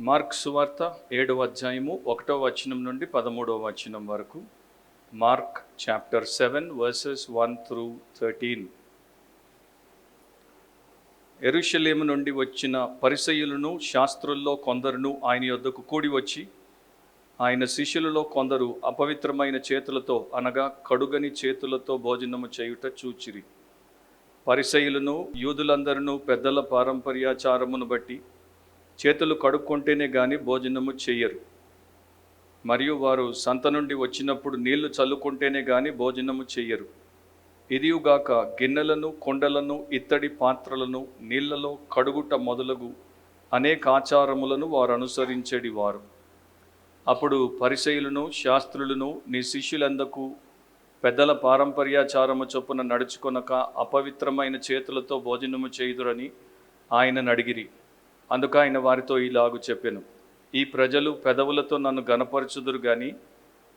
Mark సువార్త 7వ అధ్యాయము 1వ వచనం నుండి 13వ వచనం వరకు. Mark chapter 7 versus 1 through 13. యెరూషలేము నుండి వచ్చిన పరిసయ్యులను శాస్త్రుల్లో కొందరును ఆయన యొద్దకు కూడి వచ్చి, ఆయన శిష్యులలో కొందరు అపవిత్రమైన చేతులతో అనగా కడుగని చేతులతో భోజనము చేయుట చూచిరి. పరిసయ్యులను యూదులందరూ పెద్దల పారంపర్యాచారమును బట్టి చేతులు కడుక్కుంటేనే గాని భోజనము చెయ్యరు. మరియు వారు సంత నుండి వచ్చినప్పుడు నీళ్లు చల్లుకుంటేనే గాని భోజనము చెయ్యరు. ఇదియుగాక గిన్నెలను, కొండలను, ఇత్తడి పాత్రలను నీళ్లలో కడుగుట మొదలగు అనేక ఆచారములను వారు అనుసరించేది వారు. అప్పుడు పరిసయ్యులను శాస్త్రులను, నీ శిష్యులందకు పెద్దల పారంపర్యాచారము చొప్పున నడుచుకొనక అపవిత్రమైన చేతులతో భోజనము చేయుదురని ఆయనను అడిగిరి. అందుకు ఆయన వారితో ఇలాగు చెప్పెను, ఈ ప్రజలు పెదవులతో నన్ను గనపరచుదురు గాని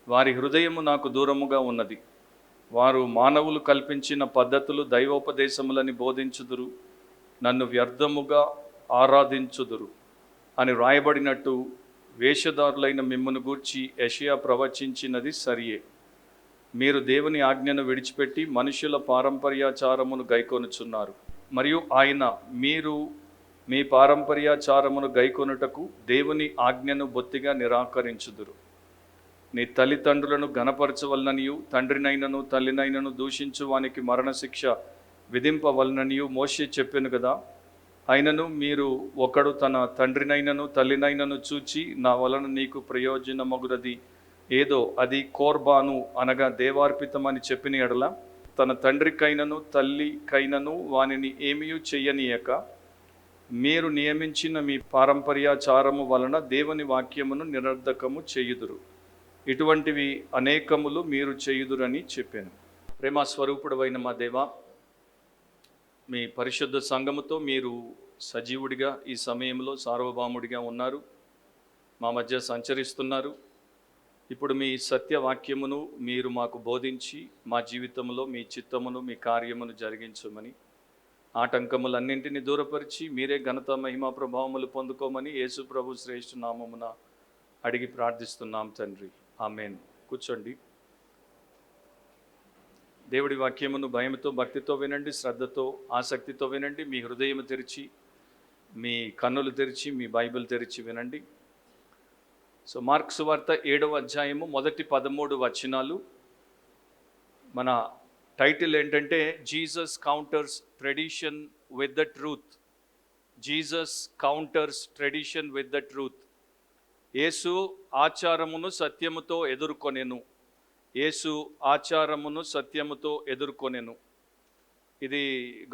వారి హృదయము నాకు దూరముగా ఉన్నది. వారు మానవులు కల్పించిన పద్ధతులు దైవోపదేశములని బోధించుదురు, నన్ను వ్యర్థముగా ఆరాధించుదురు అని వ్రాయబడినట్టు వేషధారులైన మిమ్మును గూర్చి యెషయా ప్రవచించినది సరియే. మీరు దేవుని ఆజ్ఞను విడిచిపెట్టి మనుషుల పారంపర్యాచారమును గైకొనుచున్నారు. మరియు ఆయన, మీరు మీ పారంపర్యాచారమును గైకొనుటకు దేవుని ఆజ్ఞను బొత్తిగా నిరాకరించుదురు. నీ తల్లిదండ్రులను ఘనపరచవలననియు తండ్రినైనను తల్లినైనను దూషించు వానికి మరణశిక్ష విధింపవలననియు మోషే చెప్పెను కదా. అయినను మీరు ఒకడు తన తండ్రినైనను తల్లినైనను చూచి, నా వలన నీకు ప్రయోజనమగునది ఏదో అది కోర్బాను అనగా దేవార్పితమని చెప్పిన ఎడల, తన తండ్రికైనను తల్లికైనను వానిని ఏమీ చెయ్యనీయక మీరు నియమించిన మీ పారంపర్యాచారము వలన దేవుని వాక్యమును నిరర్ధకము చేయుదురు. ఇటువంటివి అనేకములు మీరు చేయుదురని చెప్పాను. ప్రేమ స్వరూపుడైన మా దేవా, మీ పరిశుద్ధ సంఘముతో మీరు సజీవుడిగా ఈ సమయంలో సార్వభౌముడిగా ఉన్నారు, మా మధ్య సంచరిస్తున్నారు. ఇప్పుడు మీ సత్యవాక్యమును మీరు మాకు బోధించి మా జీవితంలో మీ చిత్తమును మీ కార్యమును జరిగించమని, ఆటంకములన్నింటినీ దూరపరిచి మీరే ఘనత మహిమా ప్రభావములు పొందుకోమని యేసు ప్రభు శ్రేష్ఠ నామమున అడిగి ప్రార్థిస్తున్నాం తండ్రి, ఆమేన్. కూర్చోండి. దేవుడి వాక్యమును భయముతో భక్తితో వినండి, శ్రద్ధతో ఆసక్తితో వినండి. మీ హృదయం తెరిచి, మీ కన్నులు తెరిచి, మీ బైబిల్ తెరిచి వినండి. సో మార్క్ సువార్త 7వ అధ్యాయము మొదటి 13 వచనాలు. మన టైటిల్ ఏంటంటే Jesus counters tradition with the truth. Jesus counters tradition with the truth. యేసు ఆచారమును సత్యముతో ఎదుర్కొనెను. యేసు ఆచారమును సత్యముతో ఎదుర్కొనెను. ఇది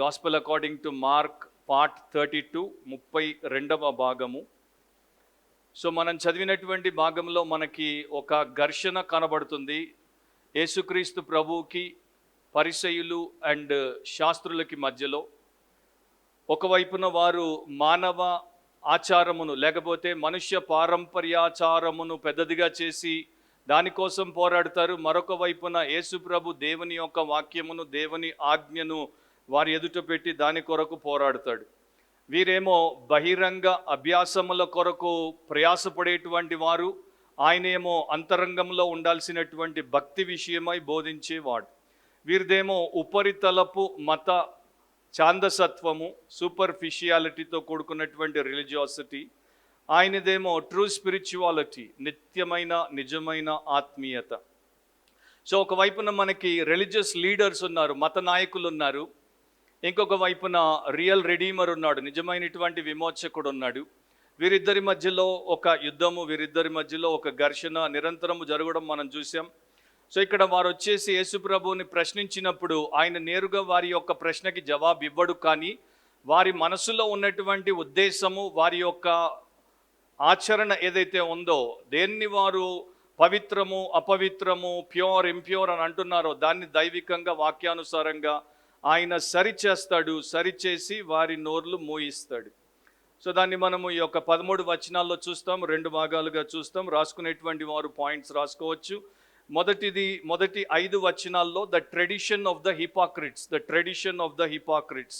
gospel according to Mark part 32, 32వ భాగము. సో మనం చదివినటువంటి భాగంలో మనకి ఒక ఘర్షణ కనబడుతుంది. యేసుక్రీస్తు ప్రభువుకి పరిసయ్యులు అండ్ శాస్త్రులకి మధ్యలో. ఒకవైపున వారు మానవ ఆచారమును లేకపోతే మనుష్య పారంపర్యాచారమును పెద్దదిగా చేసి దానికోసం పోరాడతారు. మరొక వైపున యేసు ప్రభు దేవుని యొక్క వాక్యమును, దేవుని ఆజ్ఞను వారి ఎదుట పెట్టి దాని కొరకు పోరాడతాడు. వీరేమో బహిరంగ అభ్యాసముల కొరకు ప్రయాసపడేటువంటి వారు, ఆయనేమో అంతరంగంలో ఉండాల్సినటువంటి భక్తి విషయమై బోధించేవాడు. వీరిదేమో ఉపరితలపు మత ఛాందసత్వము, సూపర్ఫిషియాలిటీతో కూడుకున్నటువంటి రిలీజియాసిటీ. ఆయనదేమో ట్రూ స్పిరిచువాలిటీ, నిత్యమైన నిజమైన ఆత్మీయత. సో ఒకవైపున మనకి రిలీజియస్ లీడర్స్ ఉన్నారు, మత నాయకులు ఉన్నారు. ఇంకొక వైపున రియల్ రెడీమర్ ఉన్నాడు, నిజమైనటువంటి విమోచకుడు ఉన్నాడు. వీరిద్దరి మధ్యలో ఒక యుద్ధము, వీరిద్దరి మధ్యలో ఒక ఘర్షణ నిరంతరము జరగడం మనం చూసాం. సో ఇక్కడ వారు వచ్చేసి యేసు ప్రభువుని ప్రశ్నించినప్పుడు ఆయన నేరుగా వారి యొక్క ప్రశ్నకి జవాబు ఇవ్వడు. కానీ వారి మనసులో ఉన్నటువంటి ఉద్దేశము, వారి యొక్క ఆచరణ ఏదైతే ఉందో, దేన్ని వారు పవిత్రము అపవిత్రము, ప్యూర్ ఇంప్యూర్ అని అంటున్నారో దాన్ని దైవికంగా వాక్యానుసారంగా ఆయన సరిచేస్తాడు. సరిచేసి వారి నోర్లు మూయిస్తాడు. సో దాన్ని మనము ఈ యొక్క 13 వచనాల్లో చూస్తాం. 2 భాగాలుగా చూస్తాం. రాసుకునేటువంటి వారు పాయింట్స్ రాసుకోవచ్చు. మొదటి 5 వచనాల్లో the tradition of the hypocrites, the tradition of the hypocrites,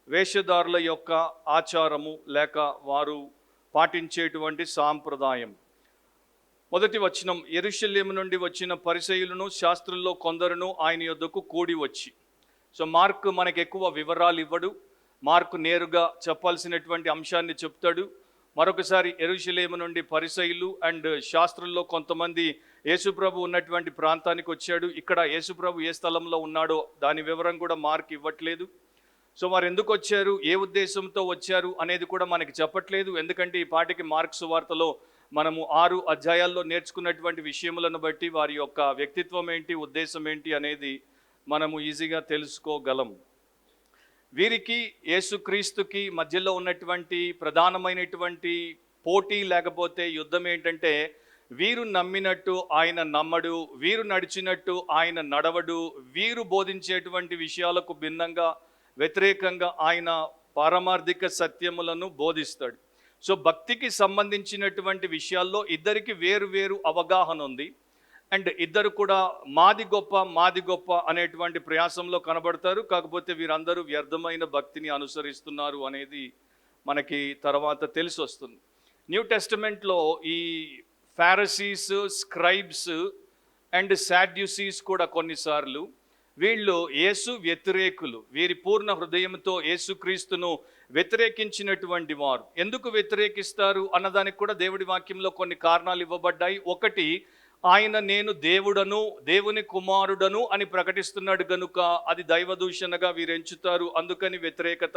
వేషధారుల యొక్క ఆచారము లేక వారు పాటించేటువంటి సాంప్రదాయం. మొదటి వచనం, యెరూషలేము నుండి వచ్చిన పరిసయ్యులను శాస్త్రుల్లో కొందరును ఆయన యొద్దకు కూడి వచ్చి. సో మార్కు మనకు ఎక్కువ వివరాలు ఇవ్వడు. మార్కు నేరుగా చెప్పాల్సినటువంటి అంశాన్ని చెప్తాడు. మరొకసారి యెరూషలేము నుండి పరిసయ్యులు అండ్ శాస్త్రుల్లో కొంతమంది యేసుప్రభు ఉన్నటువంటి ప్రాంతానికి వచ్చాడు. ఇక్కడ యేసుప్రభు ఏ స్థలంలో ఉన్నాడో దాని వివరం కూడా మార్కు ఇవ్వట్లేదు. సో వారు ఎందుకు వచ్చారు, ఏ ఉద్దేశంతో వచ్చారు అనేది కూడా మనకి చెప్పట్లేదు. ఎందుకంటే ఈ పాటికి మార్కు సువార్తలో మనము 6 అధ్యాయాల్లో నేర్చుకున్నటువంటి విషయములను బట్టి వారి యొక్క వ్యక్తిత్వం ఏంటి, ఉద్దేశం ఏంటి అనేది మనము ఈజీగా తెలుసుకోగలం. వీరికి యేసుక్రీస్తుకి మధ్యలో ఉన్నటువంటి ప్రధానమైనటువంటి పోటీ లేకపోతే యుద్ధం ఏంటంటే, వీరు నమ్మినట్టు ఆయన నమ్మడు, వీరు నడిచినట్టు ఆయన నడవడు, వీరు బోధించేటువంటి విషయాలకు భిన్నంగా వ్యతిరేకంగా ఆయన పారమార్థిక సత్యములను బోధిస్తాడు. సో భక్తికి సంబంధించినటువంటి విషయాల్లో ఇద్దరికి వేరు వేరు అవగాహన ఉంది. అండ్ ఇద్దరు కూడా మాది గొప్ప అనేటువంటి ప్రయాసంలో కనబడతారు. కాకపోతే వీరందరూ వ్యర్థమైన భక్తిని అనుసరిస్తున్నారు అనేది మనకి తర్వాత తెలిసి వస్తుంది. న్యూ టెస్టమెంట్లో ఈ ఫారసీస్, స్క్రైబ్స్ అండ్ సాడ్యూసీస్ కూడా కొన్నిసార్లు వీళ్ళు యేసు వ్యతిరేకులు. వీరి పూర్ణ హృదయంతో యేసుక్రీస్తును వ్యతిరేకించినటువంటి వారు. ఎందుకు వ్యతిరేకిస్తారు అన్నదానికి కూడా దేవుడి వాక్యంలో కొన్ని కారణాలు ఇవ్వబడ్డాయి. ఒకటి, ఆయన నేను దేవుడను, దేవుని కుమారుడను అని ప్రకటిస్తున్నాడు గనుక అది దైవదూషణగా వీరు ఎంచుతారు, అందుకని వ్యతిరేకత.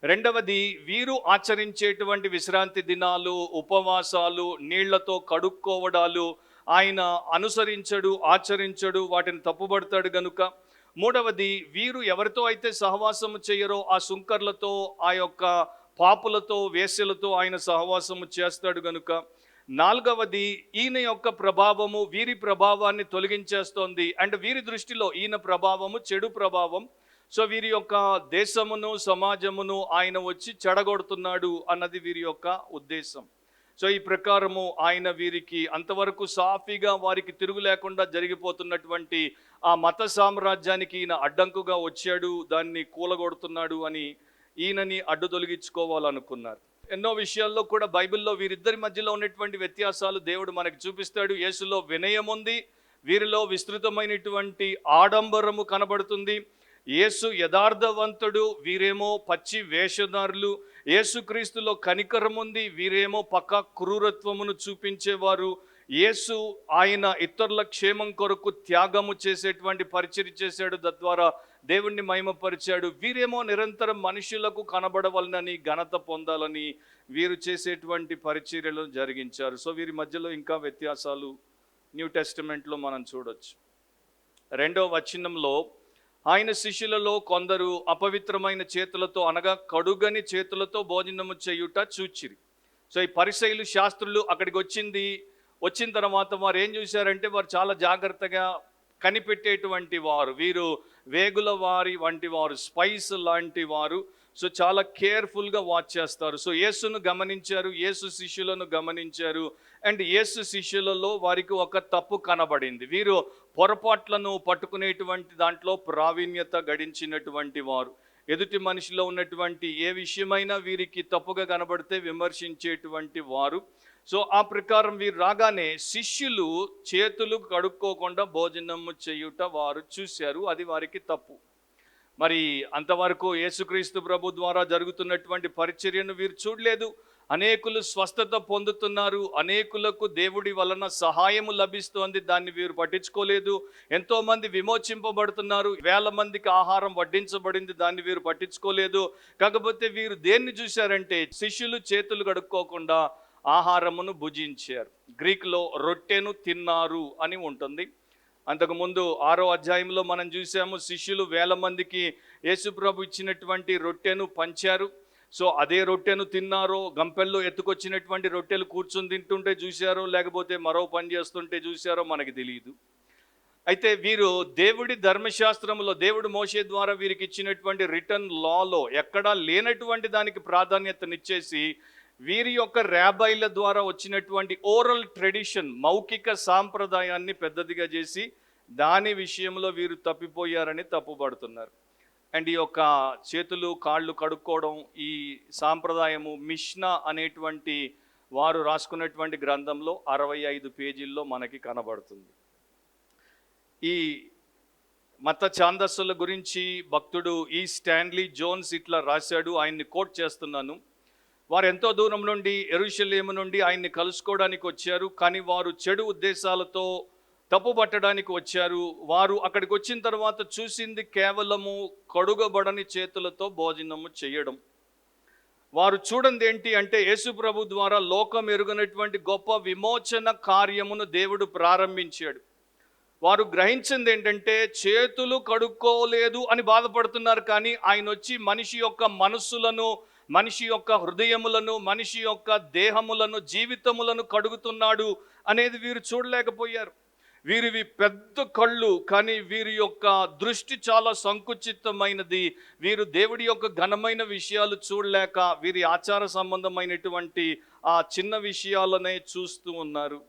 రెండవది, వీరు ఆచరించేటువంటి విశ్రాంతి దినాలు, ఉపవాసాలు, నీళ్లతో కడుక్కోవడాలు ఆయన అనుసరించడు, ఆచరించడు, వాటిని తప్పుబడతాడు గనుక. మూడవది, వీరు ఎవరితో అయితే సహవాసము చేయరో ఆ సుంకర్లతో, ఆ యొక్క పాపులతో, వేశ్యలతో ఆయన సహవాసము చేస్తాడు గనుక. నాలుగవది, ఈయన యొక్క ప్రభావము వీరి ప్రభావాన్ని తొలగించేస్తోంది. అండ్ వీరి దృష్టిలో ఈయన ప్రభావము చెడు ప్రభావం. సో వీరి యొక్క దేశమును, సమాజమును ఆయన వచ్చి చెడగొడుతున్నాడు అన్నది వీరి యొక్క ఉద్దేశం. సో ఈ ప్రకారము ఆయన వీరికి అంతవరకు సాఫీగా వారికి తిరుగు లేకుండా జరిగిపోతున్నటువంటి ఆ మత సామ్రాజ్యానికి ఈయన అడ్డంకుగా వచ్చాడు, దాన్ని కూలగొడుతున్నాడు అని ఈయనని అడ్డు తొలగించుకోవాలనుకున్నారు. ఎన్నో విషయాల్లో కూడా బైబిల్లో వీరిద్దరి మధ్యలో ఉన్నటువంటి వ్యత్యాసాలు దేవుడు మనకు చూపిస్తాడు. యేసులో వినయం ఉంది, వీరిలో విస్తృతమైనటువంటి ఆడంబరము కనబడుతుంది. యేసు యథార్థవంతుడు, వీరేమో పచ్చి వేషధారులు. యేసుక్రీస్తులో కనికరం ఉంది, వీరేమో పక్కా క్రూరత్వమును చూపించేవారు. యేసు ఆయన ఇతరుల క్షేమం కొరకు త్యాగము చేసేటువంటి పరిచర్య చేశాడు, తద్వారా దేవుణ్ణి మహిమపరిచాడు. వీరేమో నిరంతరం మనుషులకు కనబడవలనని, ఘనత పొందాలని వీరు చేసేటువంటి పరిచర్యలు జరిగించారు. సో వీరి మధ్యలో ఇంకా వ్యత్యాసాలు న్యూ టెస్టిమెంట్లో మనం చూడొచ్చు. 2వ వచనంలో, ఆయన శిష్యులలో కొందరు అపవిత్రమైన చేతులతో అనగా కడుగని చేతులతో భోజనము చేయుట చూచిరి. సో ఈ పరిసయ్యులు, శాస్త్రులు అక్కడికి వచ్చిన తర్వాత వారు ఏం చూశారంటే, వారు చాలా జాగ్రత్తగా కనిపెట్టేటువంటి వారు. వీరు వేగుల వారి వంటి వారు, స్పైస్ లాంటి వారు. సో చాలా కేర్ఫుల్గా వాచ్ చేస్తారు. సో యేసును గమనించారు, యేసు శిష్యులను గమనించారు. అండ్ యేసు శిష్యులలో వారికి ఒక తప్పు కనబడింది. వీరు పొరపాట్లను పట్టుకునేటువంటి దాంట్లో ప్రావీణ్యత గడించినటువంటి వారు. ఎదుటి మనిషిలో ఉన్నటువంటి ఏ విషయమైనా వీరికి తప్పుగా కనబడితే విమర్శించేటువంటి వారు. సో ఆ ప్రకారం వీరు రాగానే శిష్యులు చేతులు కడుక్కోకుండా భోజనము చేయుట వారు చూశారు. అది వారికి తప్పు. మరి అంతవరకు యేసుక్రీస్తు ప్రభు ద్వారా జరుగుతున్నటువంటి పరిచర్యను వీరు చూడలేదు. అనేకులు స్వస్థత పొందుతున్నారు, అనేకులకు దేవుడి వలన సహాయము లభిస్తోంది, దాన్ని వీరు పట్టించుకోలేదు. ఎంతోమంది విమోచింపబడుతున్నారు, 1000 మందికి ఆహారం వడ్డించబడింది, దాన్ని వీరు పట్టించుకోలేదు. కాకపోతే వీరు దేన్ని చూశారంటే, శిష్యులు చేతులు కడుక్కోకుండా ఆహారమును భుజించారు. గ్రీక్లో రొట్టెను తిన్నారు అని ఉంటుంది. అంతకుముందు 6వ అధ్యాయంలో మనం చూసాము, శిష్యులు 1000 మందికి యేసుప్రభు ఇచ్చినటువంటి రొట్టెను పంచారు. సో అదే రొట్టెను తిన్నారో, గంపెల్లో ఎత్తుకొచ్చినటువంటి రొట్టెలు కూర్చొని తింటుంటే చూశారో, లేకపోతే మరో పని చేస్తుంటే చూశారో మనకి తెలియదు. అయితే వీరు దేవుడి ధర్మశాస్త్రంలో, దేవుడు మోషే ద్వారా వీరికి ఇచ్చినటువంటి రిటర్న్ లాలో ఎక్కడా లేనటువంటి దానికి ప్రాధాన్యతనిచ్చేసి, వీరి యొక్క ర్యాబైల ద్వారా వచ్చినటువంటి ఓరల్ ట్రెడిషన్, మౌఖిక సాంప్రదాయాన్ని పెద్దదిగా చేసి దాని విషయంలో వీరు తప్పిపోయారని తప్పుపడుతున్నారు. అండ్ ఈ యొక్క చేతులు కాళ్ళు కడుక్కోవడం ఈ సాంప్రదాయము మిష్నా అనేటువంటి వారు రాసుకున్నటువంటి గ్రంథంలో 65 పేజీల్లో మనకి కనబడుతుంది. ఈ మత ఛాందస్సుల గురించి భక్తుడు ఈ స్టాన్లీ జోన్స్ ఇట్లా రాశాడు. ఆయన్ని కోట్ చేస్తున్నాను. వారు ఎంతో దూరం నుండి యెరూషలేము నుండి ఆయన్ని కలుసుకోవడానికి వచ్చారు. కానీ వారు చెడు ఉద్దేశాలతో తప్పు పట్టడానికి వచ్చారు. వారు అక్కడికి వచ్చిన తర్వాత చూసింది కేవలము కడుగబడని చేతులతో భోజనము చేయడం. వారు చూడండి ఏంటి అంటే యేసు ప్రభు ద్వారా లోకం ఎరుగనటువంటి గొప్ప విమోచన కార్యమును దేవుడు ప్రారంభించాడు. వారు గ్రహించింది ఏంటంటే చేతులు కడుక్కోలేదు అని బాధపడుతున్నారు. కానీ ఆయన వచ్చి మనిషి యొక్క మనస్సులను, మనిషి యొక్క హృదయములను, మనిషి యొక్క దేహములను, జీవితములను కడుగుతున్నాడు అనేది వీరు చూడలేకపోయారు. వీరివి పెద్ద కళ్ళు, కానీ వీరి యొక్క దృష్టి చాలా సంకుచితమైనది. వీరు దేవుడి యొక్క ఘనమైన విషయాలు చూడలేక వీరి ఆచార సంబంధమైనటువంటి ఆ చిన్న విషయాలనే చూస్తూ ఉన్నారు.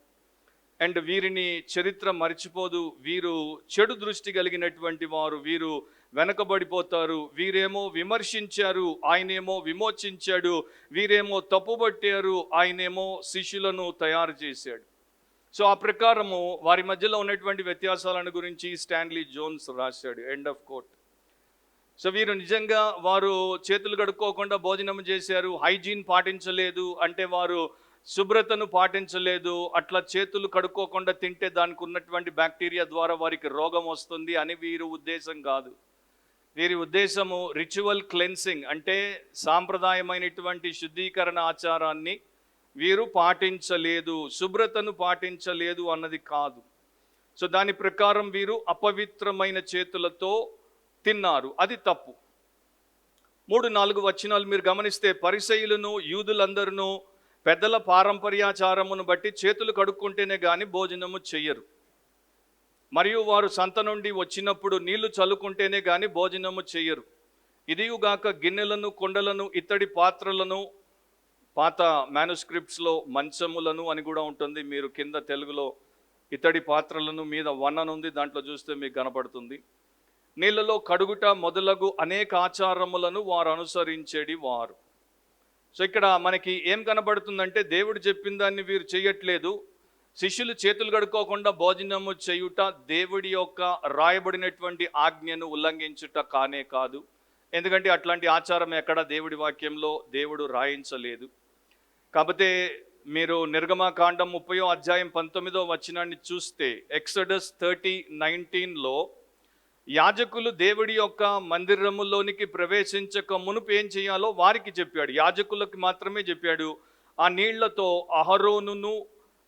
అండ్ వీరిని చరిత్ర మర్చిపోదు. వీరు చెడు దృష్టి కలిగినటువంటి వారు, వీరు వెనకబడిపోతారు. వీరేమో విమర్శించారు, ఆయనేమో విమోచించాడు. వీరేమో తప్పుబట్టారు, ఆయనేమో శిష్యులను తయారు చేశాడు. సో ఆ ప్రకారము వారి మధ్యలో ఉన్నటువంటి వ్యత్యాసాలను గురించి స్టాన్లీ జోన్స్ రాశాడు. End of quote. సో వీరు నిజంగా వారు చేతులు కడుక్కోకుండా భోజనం చేశారు, హైజీన్ పాటించలేదు, అంటే వారు శుభ్రతను పాటించలేదు, అట్లా చేతులు కడుక్కోకుండా తింటే దానికి ఉన్నటువంటి బ్యాక్టీరియా ద్వారా వారికి రోగం వస్తుంది అని వీరి ఉద్దేశం కాదు. వీరి ఉద్దేశము రిచువల్ క్లెన్సింగ్, అంటే సాంప్రదాయమైనటువంటి శుద్ధీకరణ ఆచారాన్ని వీరు పాటించలేదు, శుభ్రతను పాటించలేదు అన్నది కాదు. సో దాని ప్రకారం వీరు అపవిత్రమైన చేతులతో తిన్నారు. అది తప్పు. 3-4 వచనాలు మీరు గమనిస్తే, పరిసయ్యులను యూదులందరూ పెద్దల పారంపర్యాచారమును బట్టి చేతులు కడుక్కుంటేనే కానీ భోజనము చెయ్యరు. మరియు వారు సంత నుండి వచ్చినప్పుడు నీళ్లు చల్లుకుంటేనే కానీ భోజనము చెయ్యరు. ఇదియుగాక గిన్నెలను, కుండలను, ఇత్తడి పాత్రలను, పాత మ్యానుస్క్రిప్ట్స్లో మంచములను అని కూడా ఉంటుంది. మీరు కింద తెలుగులో ఇత్తడి పాత్రలను మీద వన్ననుంది, దాంట్లో చూస్తే మీకు కనపడుతుంది. నీళ్ళలో కడుగుట మొదలగు అనేక ఆచారములను వారు అనుసరించేది వారు. సో ఇక్కడ మనకి ఏం కనబడుతుందంటే, దేవుడు చెప్పిన దాన్ని వీరు చేయట్లేదు. శిష్యులు చేతులు కడుక్కోకుండా భోజనము చేయుట దేవుడి యొక్క రాయబడినటువంటి ఆజ్ఞను ఉల్లంఘించుట కానే కాదు. ఎందుకంటే అట్లాంటి ఆచారం ఎక్కడ దేవుడి వాక్యంలో దేవుడు రాయించలేదు. కాకపోతే మీరు నిర్గమకాండం 30వ అధ్యాయం 19వ వచనాన్ని చూస్తే, ఎక్సడస్ 30:19లో యాజకులు దేవుడి యొక్క మందిరములోనికి ప్రవేశించక మునుపు ఏం చేయాలో వారికి చెప్పాడు. యాజకులకు మాత్రమే చెప్పాడు. ఆ నీళ్లతో అహరోనును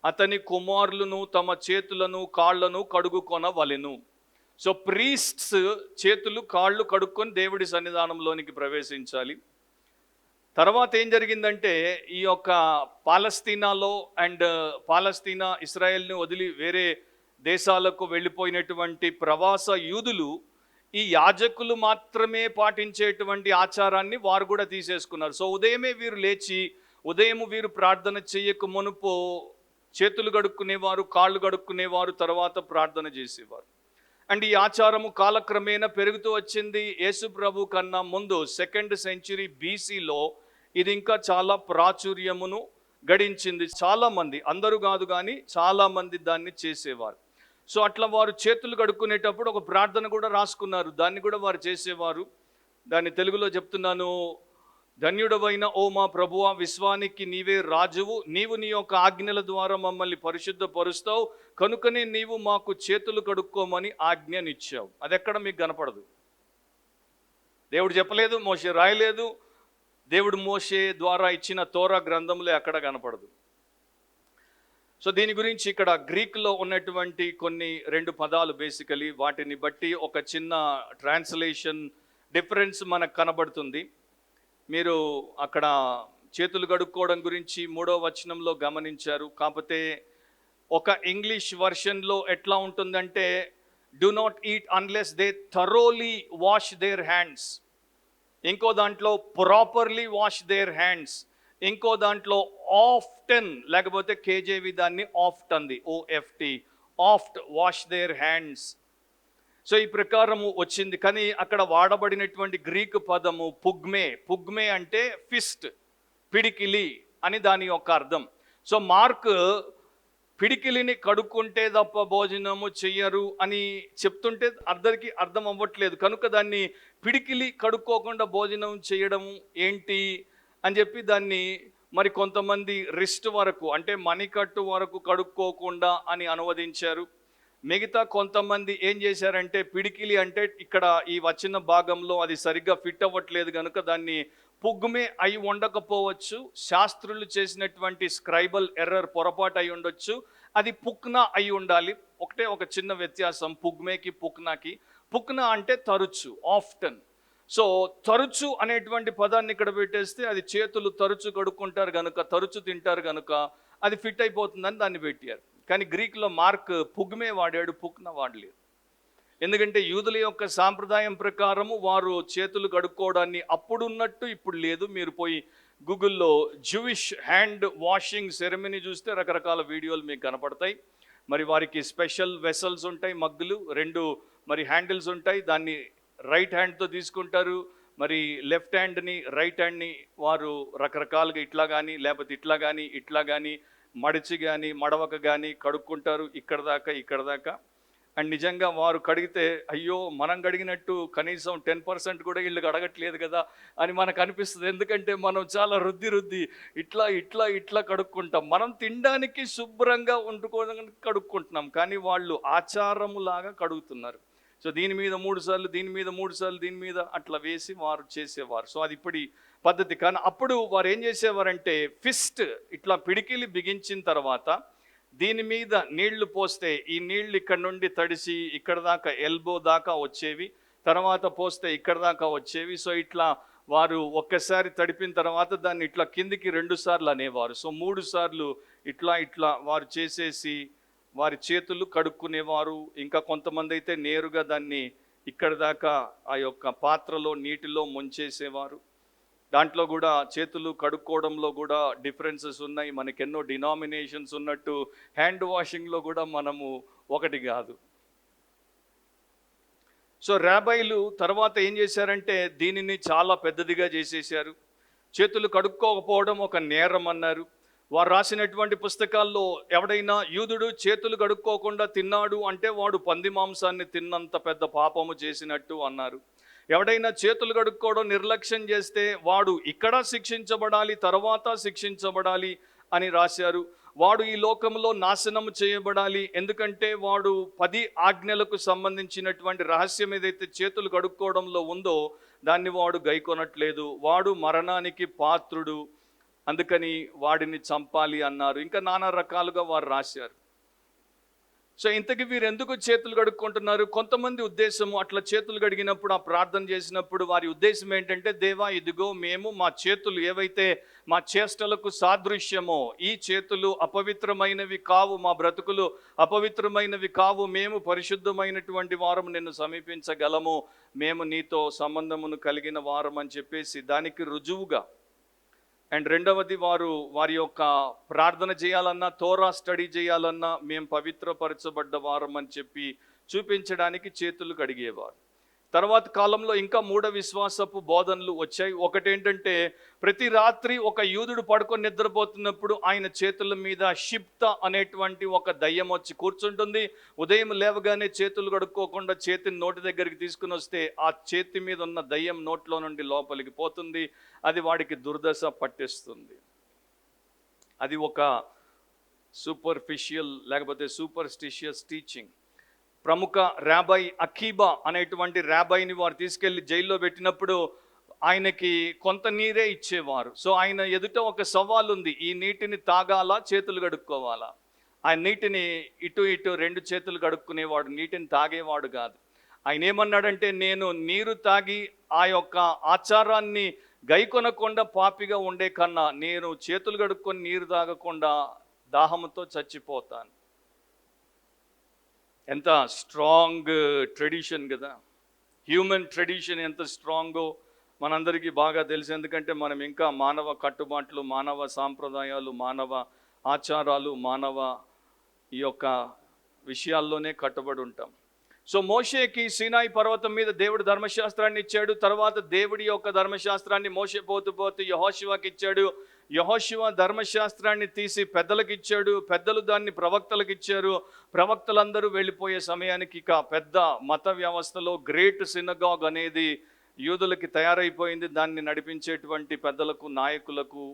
అతని కుమారులను తమ చేతులను కాళ్లను కడుగుకొనవలెను. సో ప్రీస్ట్స్ చేతులు కాళ్ళు కడుక్కొని దేవుడి సన్నిధానంలోనికి ప్రవేశించాలి. తర్వాత ఏం జరిగిందంటే, ఈ యొక్క పాలస్తీనా ఇస్రాయేల్ని వదిలి వేరే దేశాలకు వెళ్ళిపోయినటువంటి ప్రవాస యూదులు ఈ యాజకులు మాత్రమే పాటించేటువంటి ఆచారాన్ని వారు కూడా తీసేసుకున్నారు. సో ఉదయమే వీరు లేచి, వీరు ప్రార్థన చేయక మునుపు చేతులు కడుక్కునేవారు, కాళ్ళు కడుక్కునేవారు, తర్వాత ప్రార్థన చేసేవారు. అండ్ ఈ ఆచారము కాలక్రమేణా పెరుగుతూ వచ్చింది. యేసు ప్రభు కన్నా ముందు 2nd century BCలో ఇది ఇంకా చాలా ప్రాచుర్యమును గడించింది. చాలామంది, అందరూ కాదు కానీ చాలామంది దాన్ని చేసేవారు. సో అట్లా వారు చేతులు కడుక్కునేటప్పుడు ఒక ప్రార్థన కూడా రాసుకున్నారు, దాన్ని కూడా వారు చేసేవారు. దాన్ని తెలుగులో చెప్తున్నాను. ధన్యుడవైన ఓ మా ప్రభువా, విశ్వానికి నీవే రాజువు, నీవు నీ యొక్క ఆజ్ఞల ద్వారా మమ్మల్ని పరిశుద్ధపరుస్తావు, కనుకనే నీవు మాకు చేతులు కడుక్కోమని ఆజ్ఞనిచ్చావు. అది ఎక్కడ మీకు కనపడదు. దేవుడు చెప్పలేదు, మోషే రాయలేదు. దేవుడు మోషే ద్వారా ఇచ్చిన తోరా గ్రంథంలో ఎక్కడ కనపడదు. సో దీని గురించి ఇక్కడ గ్రీక్లో ఉన్నటువంటి కొన్ని 2 పదాలు బేసికలీ, వాటిని బట్టి ఒక చిన్న ట్రాన్స్లేషన్ డిఫరెన్స్ మనకు కనబడుతుంది. మీరు అక్కడ చేతులు కడుక్కోవడం గురించి 3వ వచనంలో గమనించారు. కాకపోతే ఒక ఇంగ్లీష్ వర్షన్లో ఎట్లా ఉంటుందంటే, do not eat unless they thoroughly wash their hands. ఇంకో దాంట్లో ప్రాపర్లీ వాష్ దేర్ హ్యాండ్స్. ఇంకో దాంట్లో ఆఫ్టెన్, లేకపోతే కేజేవి దాన్ని ఆఫ్ట్ అంది, OFT, ఆఫ్ట్ wash their hands. So ఈ ప్రకారము వచ్చింది. కానీ అక్కడ వాడబడినటువంటి గ్రీకు పదము పుగ్మే అంటే ఫిస్ట్, పిడికిలి అని దాని యొక్క అర్థం. సో మార్క్ పిడికిలిని కడుక్కుంటే తప్ప భోజనము చెయ్యరు అని చెప్తుంటే అందరికీ అర్థం అవ్వట్లేదు. కనుక దాన్ని పిడికిలి కడుక్కోకుండా భోజనం చేయడం ఏంటి అని చెప్పి దాన్ని మరి కొంతమంది రిస్ట్ వరకు అంటే మణికట్టు వరకు కడుక్కోకుండా అని అనువదించారు. మిగతా కొంతమంది ఏం చేశారంటే పిడికిలి అంటే ఇక్కడ ఈ వచ్చిన భాగంలో అది సరిగ్గా ఫిట్ అవ్వట్లేదు కనుక దాన్ని పుగ్మే అయి ఉండకపోవచ్చు, శాస్త్రులు చేసినటువంటి స్క్రైబల్ ఎర్రర్ పొరపాటు అయి ఉండొచ్చు, అది పుక్నా అయి ఉండాలి. ఒకటే ఒక చిన్న వ్యత్యాసం పుగ్మేకి పుక్నాకి. పుక్నా అంటే తరచు, ఆఫ్టన్. సో తరచు అనేటువంటి పదాన్ని ఇక్కడ పెట్టేస్తే అది చేతులు తరచు కడుక్కుంటారు కనుక, తరచు తింటారు కనుక అది ఫిట్ అయిపోతుందని దాన్ని పెట్టారు. కానీ గ్రీక్లో మార్క్ పుగ్మే వాడాడు, పుక్నా వాడలేదు. ఎందుకంటే యూదుల యొక్క సాంప్రదాయం ప్రకారము వారు చేతులు కడుక్కోవడాన్ని అప్పుడున్నట్టు ఇప్పుడు లేదు. మీరు పోయి గూగుల్లో జూయిష్ హ్యాండ్ వాషింగ్ సెరమనీ చూస్తే రకరకాల వీడియోలు మీకు కనపడతాయి. మరి వారికి స్పెషల్ వెసల్స్ ఉంటాయి, మగ్గులు, 2 మరి హ్యాండిల్స్ ఉంటాయి. దాన్ని రైట్ హ్యాండ్తో తీసుకుంటారు, మరి లెఫ్ట్ హ్యాండ్ని రైట్ హ్యాండ్ని వారు రకరకాలుగా ఇట్లా కానీ లేకపోతే ఇట్లా కానీ మడిచి కానీ మడవక కానీ కడుక్కుంటారు ఇక్కడ దాకా. అండ్ నిజంగా వారు కడిగితే అయ్యో మనం కడిగినట్టు కనీసం 10% కూడా వీళ్ళు కడగట్లేదు కదా అని మనకు అనిపిస్తుంది. ఎందుకంటే మనం చాలా రుద్ది ఇట్లా కడుక్కుంటాం. మనం తినడానికి శుభ్రంగా వండుకోవడానికి కడుక్కుంటున్నాం, కానీ వాళ్ళు ఆచారములాగా కడుగుతున్నారు. సో దీని మీద 3 సార్లు, దీని మీద 3 సార్లు, దీని మీద అట్లా వేసి వారు చేసేవారు. సో అది ఇప్పటి పద్ధతి. కానీ అప్పుడు వారు ఏం చేసేవారంటే ఫిస్ట్ ఇట్లా పిడికిలి బిగించిన తర్వాత దీని మీద నీళ్లు పోస్తే ఈ నీళ్లు ఇక్కడ నుండి తడిసి ఇక్కడ దాకా ఎల్బో దాకా వచ్చేవి, తర్వాత పోస్తే ఇక్కడ దాకా వచ్చేవి. సో ఇట్లా వారు ఒక్కసారి తడిపిన తర్వాత దాన్ని ఇట్లా కిందికి 2 సార్లు అనేవారు. సో 3 సార్లు ఇట్లా వారు చేసేసి వారి చేతులు కడుక్కునేవారు. ఇంకా కొంతమంది అయితే నేరుగా దాన్ని ఇక్కడ దాకా ఆ యొక్క పాత్రలో నీటిలో ముంచేసేవారు. దాంట్లో కూడా చేతులు కడుక్కోవడంలో కూడా డిఫరెన్సెస్ ఉన్నాయి. మనకెన్నో డినామినేషన్స్ ఉన్నట్టు హ్యాండ్ వాషింగ్లో కూడా మనము ఒకటి కాదు. సో రాబైలు తర్వాత ఏం చేశారంటే దీనిని చాలా పెద్దదిగా చేసేసారు. చేతులు కడుక్కోకపోవడం ఒక నేరం అన్నారు. వారు రాసినటువంటి పుస్తకాల్లో ఎవడైనా యూదుడు చేతులు కడుక్కోకుండా తిన్నాడు అంటే వాడు పంది మాంసాన్ని తిన్నంత పెద్ద పాపము చేసినట్టు అన్నారు. ఎవడైనా చేతులు కడుక్కోవడం నిర్లక్ష్యం చేస్తే వాడు ఇక్కడ శిక్షించబడాలి, తర్వాత శిక్షించబడాలి అని రాశారు. వాడు ఈ లోకంలో నాశనం చేయబడాలి, ఎందుకంటే వాడు 10 ఆజ్ఞలకు సంబంధించినటువంటి రహస్యం ఏదైతే చేతులు కడుక్కోవడంలో ఉందో దాన్ని వాడు గైకొనట్లేదు, వాడు మరణానికి పాత్రుడు, అందుకని వాడిని చంపాలి అన్నారు. ఇంకా నానా రకాలుగా వారు రాశారు. సో ఇంతకీ వీరు ఎందుకు చేతులు కడుక్కుంటున్నారు? కొంతమంది ఉద్దేశము అట్లా చేతులు కడిగినప్పుడు ఆ ప్రార్థన చేసినప్పుడు వారి ఉద్దేశం ఏంటంటే, దేవా ఇదిగో మేము మా చేతులు ఏవైతే మా చేష్టలకు సాదృశ్యమో ఈ చేతులు అపవిత్రమైనవి కావు, మా బ్రతుకులు అపవిత్రమైనవి కావు, మేము పరిశుద్ధమైనటువంటి వారము నిన్ను సమీపించగలము, మేము నీతో సంబంధమును కలిగిన వారం అని చెప్పేసి దానికి రుజువుగా. అండ్ రెండవది వారి యొక్క ప్రార్థన చేయాలన్నా తోరా స్టడీ చేయాలన్నా మేము పవిత్రపరచబడ్డ వారం అని చెప్పి చూపించడానికి చేతులు కడిగేవారు. తర్వాత కాలంలో ఇంకా 3 విశ్వాసపు బోధనలు వచ్చాయి. ఒకటేంటంటే ప్రతి రాత్రి ఒక యూదుడు పడుకొని నిద్రపోతున్నప్పుడు ఆయన చేతుల మీద షిప్త అనేటువంటి ఒక దయ్యం వచ్చి కూర్చుంటుంది. ఉదయం లేవగానే చేతులు కడుక్కోకుండా చేతిని నోటి దగ్గరికి తీసుకుని వస్తే ఆ చేతి మీద ఉన్న దయ్యం నోట్లో నుండి లోపలికి పోతుంది, అది వాడికి దుర్దశ పట్టిస్తుంది. అది ఒక సూపర్ఫిషియల్ లేకపోతే సూపర్స్టిషియస్ టీచింగ్. ప్రముఖ రాబై అకీబా అనేటువంటి రాబైని వారు తీసుకెళ్లి జైల్లో పెట్టినప్పుడు ఆయనకి కొంత నీరే ఇచ్చేవారు. సో ఆయన ఎదుట ఒక సవాల్ ఉంది, ఈ నీటిని తాగాలా చేతులు కడుక్కోవాలా? ఆయన నీటిని ఇటు 2 చేతులు కడుక్కునేవాడు, నీటిని తాగేవాడు కాదు. ఆయన ఏమన్నాడంటే, నేను నీరు తాగి ఆ యొక్క ఆచారాన్ని గైకొనకుండా పాపిగా ఉండే కన్నా నేను చేతులు కడుక్కొని నీరు తాగకుండా దాహంతో చచ్చిపోతాను. ఎంత స్ట్రాంగ్ ట్రెడిషన్ కదా, హ్యూమన్ ట్రెడిషన్ ఎంత స్ట్రాంగో మనందరికీ బాగా తెలుసు. ఎందుకంటే మనం ఇంకా మానవ కట్టుబాట్లు, మానవ సాంప్రదాయాలు, మానవ ఆచారాలు, మానవ ఈ యొక్క విషయాల్లోనే కట్టుబడి ఉంటాం. సో మోషేకి సీనాయి పర్వతం మీద దేవుడు ధర్మశాస్త్రాన్ని ఇచ్చాడు. తర్వాత దేవుడి యొక్క ధర్మశాస్త్రాన్ని మోషే పోతూ పోతూ యెహోషువకి ఇచ్చాడు. యెహోషువ ధర్మశాస్త్రాన్ని తీసి పెద్దలకు ఇచ్చాడు. పెద్దలు దాన్ని ప్రవక్తలకు ఇచ్చారు. ప్రవక్తలందరూ వెళ్ళిపోయే సమయానికి ఇక పెద్ద మత వ్యవస్థలో గ్రేట్ సినగాగ్ అనేది యూదులకి తయారైపోయింది. దాన్ని నడిపించేటువంటి పెద్దలకు, నాయకులకు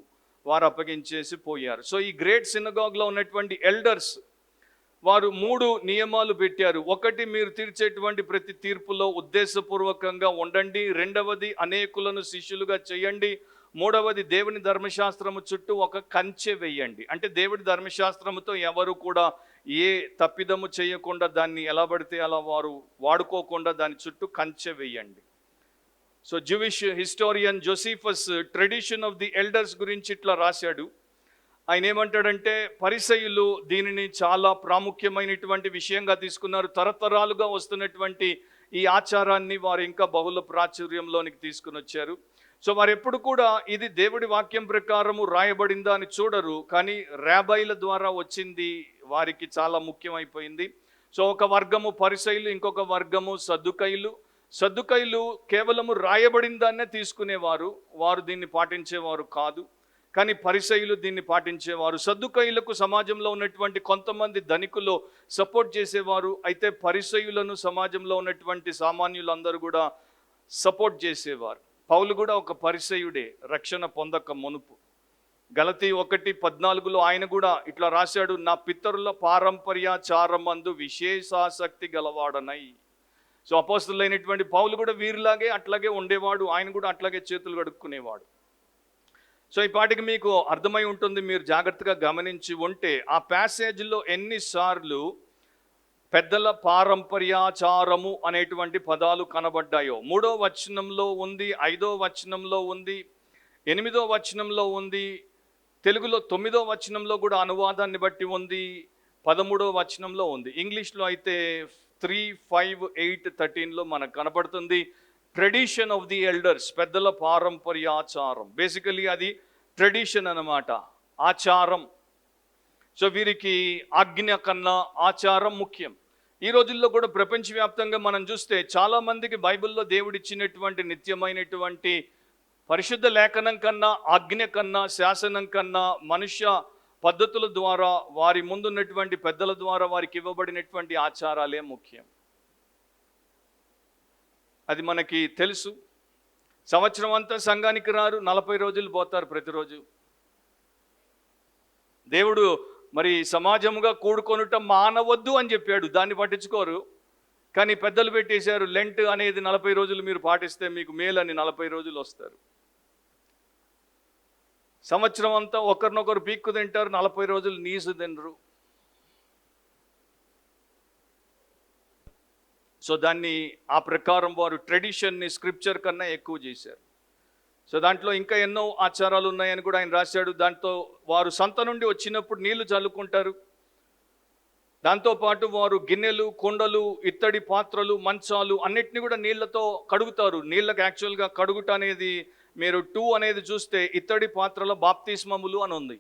వారు అప్పగించేసి పోయారు. సో ఈ గ్రేట్ సినగాగ్లో ఉన్నటువంటి ఎల్డర్స్ వారు 3 నియమాలు పెట్టారు. ఒకటి, మీరు తీర్చేటువంటి ప్రతి తీర్పులో ఉద్దేశపూర్వకంగా ఉండండి. రెండవది, అనేకులను శిష్యులుగా చేయండి. మూడవది, దేవుని ధర్మశాస్త్రము చుట్టూ ఒక కంచె వేయండి. అంటే దేవుడి ధర్మశాస్త్రముతో ఎవరు కూడా ఏ తప్పిదము చేయకుండా, దాన్ని ఎలా పడితే అలా వారు వాడుకోకుండా దాని చుట్టూ కంచె వేయండి. So Jewish historian Josephus tradition of the elders గురించి ఇట్లా రాశాడు. ఆయన ఏమంటాడంటే, పరిసయ్యులు దీనిని చాలా ప్రాముఖ్యమైనటువంటి విషయంగా తీసుకున్నారు. తరతరాలుగా వస్తున్నటువంటి ఈ ఆచారాన్ని వారు ఇంకా బహుళ ప్రాచుర్యంలోనికి తీసుకుని వచ్చారు. సో వారు ఎప్పుడు కూడా ఇది దేవుడి వాక్యం ప్రకారము రాయబడిందా అని చూడరు, కానీ రాబైల ద్వారా వచ్చింది వారికి చాలా ముఖ్యమైపోయింది. సో ఒక వర్గము పరిసయ్యులు, ఇంకొక వర్గము సద్దుకైలు. సద్దుకైలు కేవలము రాయబడిన దాన్నే తీసుకునేవారు, వారు దీన్ని పాటించేవారు కాదు. కానీ పరిసయ్యులు దీన్ని పాటించేవారు. సద్దుకైలకు సమాజంలో ఉన్నటువంటి కొంతమంది ధనికులు సపోర్ట్ చేసేవారు. అయితే పరిసయ్యులను సమాజంలో ఉన్నటువంటి సామాన్యులందరూ కూడా సపోర్ట్ చేసేవారు. పౌలు కూడా ఒక పరిసయ్యుడే, రక్షణ పొందక మునుపు. గలతీ 1:14 ఆయన కూడా ఇట్లా రాశాడు, నా పితరుల పారంపర్యాచారమందు విశేషాసక్తి గలవాడనై. సో అపోస్తలుడైనటువంటి పౌలు కూడా వీరిలాగే అట్లాగే ఉండేవాడు. ఆయన కూడా అట్లాగే చేతులు కడుక్కునేవాడు. సో ఈ పాటికి మీకు అర్థమై ఉంటుంది, మీరు జాగ్రత్తగా గమనించి ఉంటే ఆ ప్యాసేజ్లో ఎన్నిసార్లు పెద్దల పారంపర్యాచారము అనేటువంటి పదాలు కనబడ్డాయో. 3వ వచనంలో ఉంది, 5వ వచనంలో ఉంది, 8వ వచనంలో ఉంది, తెలుగులో 9వ వచనంలో కూడా అనువాదాన్ని బట్టి ఉంది, 13వ వచనంలో ఉంది. ఇంగ్లీష్లో అయితే 3, 5, 8, 13లో మనకు కనపడుతుంది. ట్రెడిషన్ ఆఫ్ ది ఎల్డర్స్, పెద్దల పారంపర్యాచారం. బేసికలీ అది ట్రెడిషన్ అన్నమాట, ఆచారం. సో వీరికి ఆజ్ఞ కన్నా ఆచారం ముఖ్యం. ఈ రోజుల్లో కూడా ప్రపంచవ్యాప్తంగా మనం చూస్తే చాలామందికి బైబిల్లో దేవుడిచ్చినటువంటి నిత్యమైనటువంటి పరిశుద్ధ లేఖనం కన్నా, ఆజ్ఞ కన్నా, శాసనం కన్నా, మనుష్య పద్ధతుల ద్వారా, వారి ముందున్నటువంటి పెద్దల ద్వారా వారికి ఇవ్వబడినటువంటి ఆచారాలే ముఖ్యం. అది మనకి తెలుసు. సంవత్సరం అంతా సంఘానికి రారు, 40 రోజులు పోతారు ప్రతిరోజు. దేవుడు మరి సమాజముగా కూడుకొనుట మానవద్దు అని చెప్పాడు, దాన్ని పట్టించుకోరు. కానీ పెద్దలు పెట్టేశారు, లెంట్ అనేది 40 రోజులు మీరు పాటిస్తే మీకు మేలని 40 రోజులు వస్తారు. సంవత్సరం అంతా ఒకరినొకరు పీక్కు తింటారు, 40 రోజులు నీసు తినరు. సో దాన్ని ఆ ప్రకారం వారు ట్రెడిషన్ని స్క్రిప్చర్ కన్నా ఎక్కువ చేశారు. సో దాంట్లో ఇంకా ఎన్నో ఆచారాలు ఉన్నాయని కూడా ఆయన రాశాడు. దాంతో వారు సంత నుండి వచ్చినప్పుడు నీళ్లు చల్లుకుంటారు. దాంతోపాటు వారు గిన్నెలు, కుండలు, ఇత్తడి పాత్రలు, మంచాలు అన్నిటిని కూడా నీళ్లతో కడుగుతారు. నీళ్ళకి యాక్చువల్గా కడుగుట అనేది మీరు 2 అనేది చూస్తే ఇత్తడి పాత్రల బాప్తిస్మములు అని ఉంది.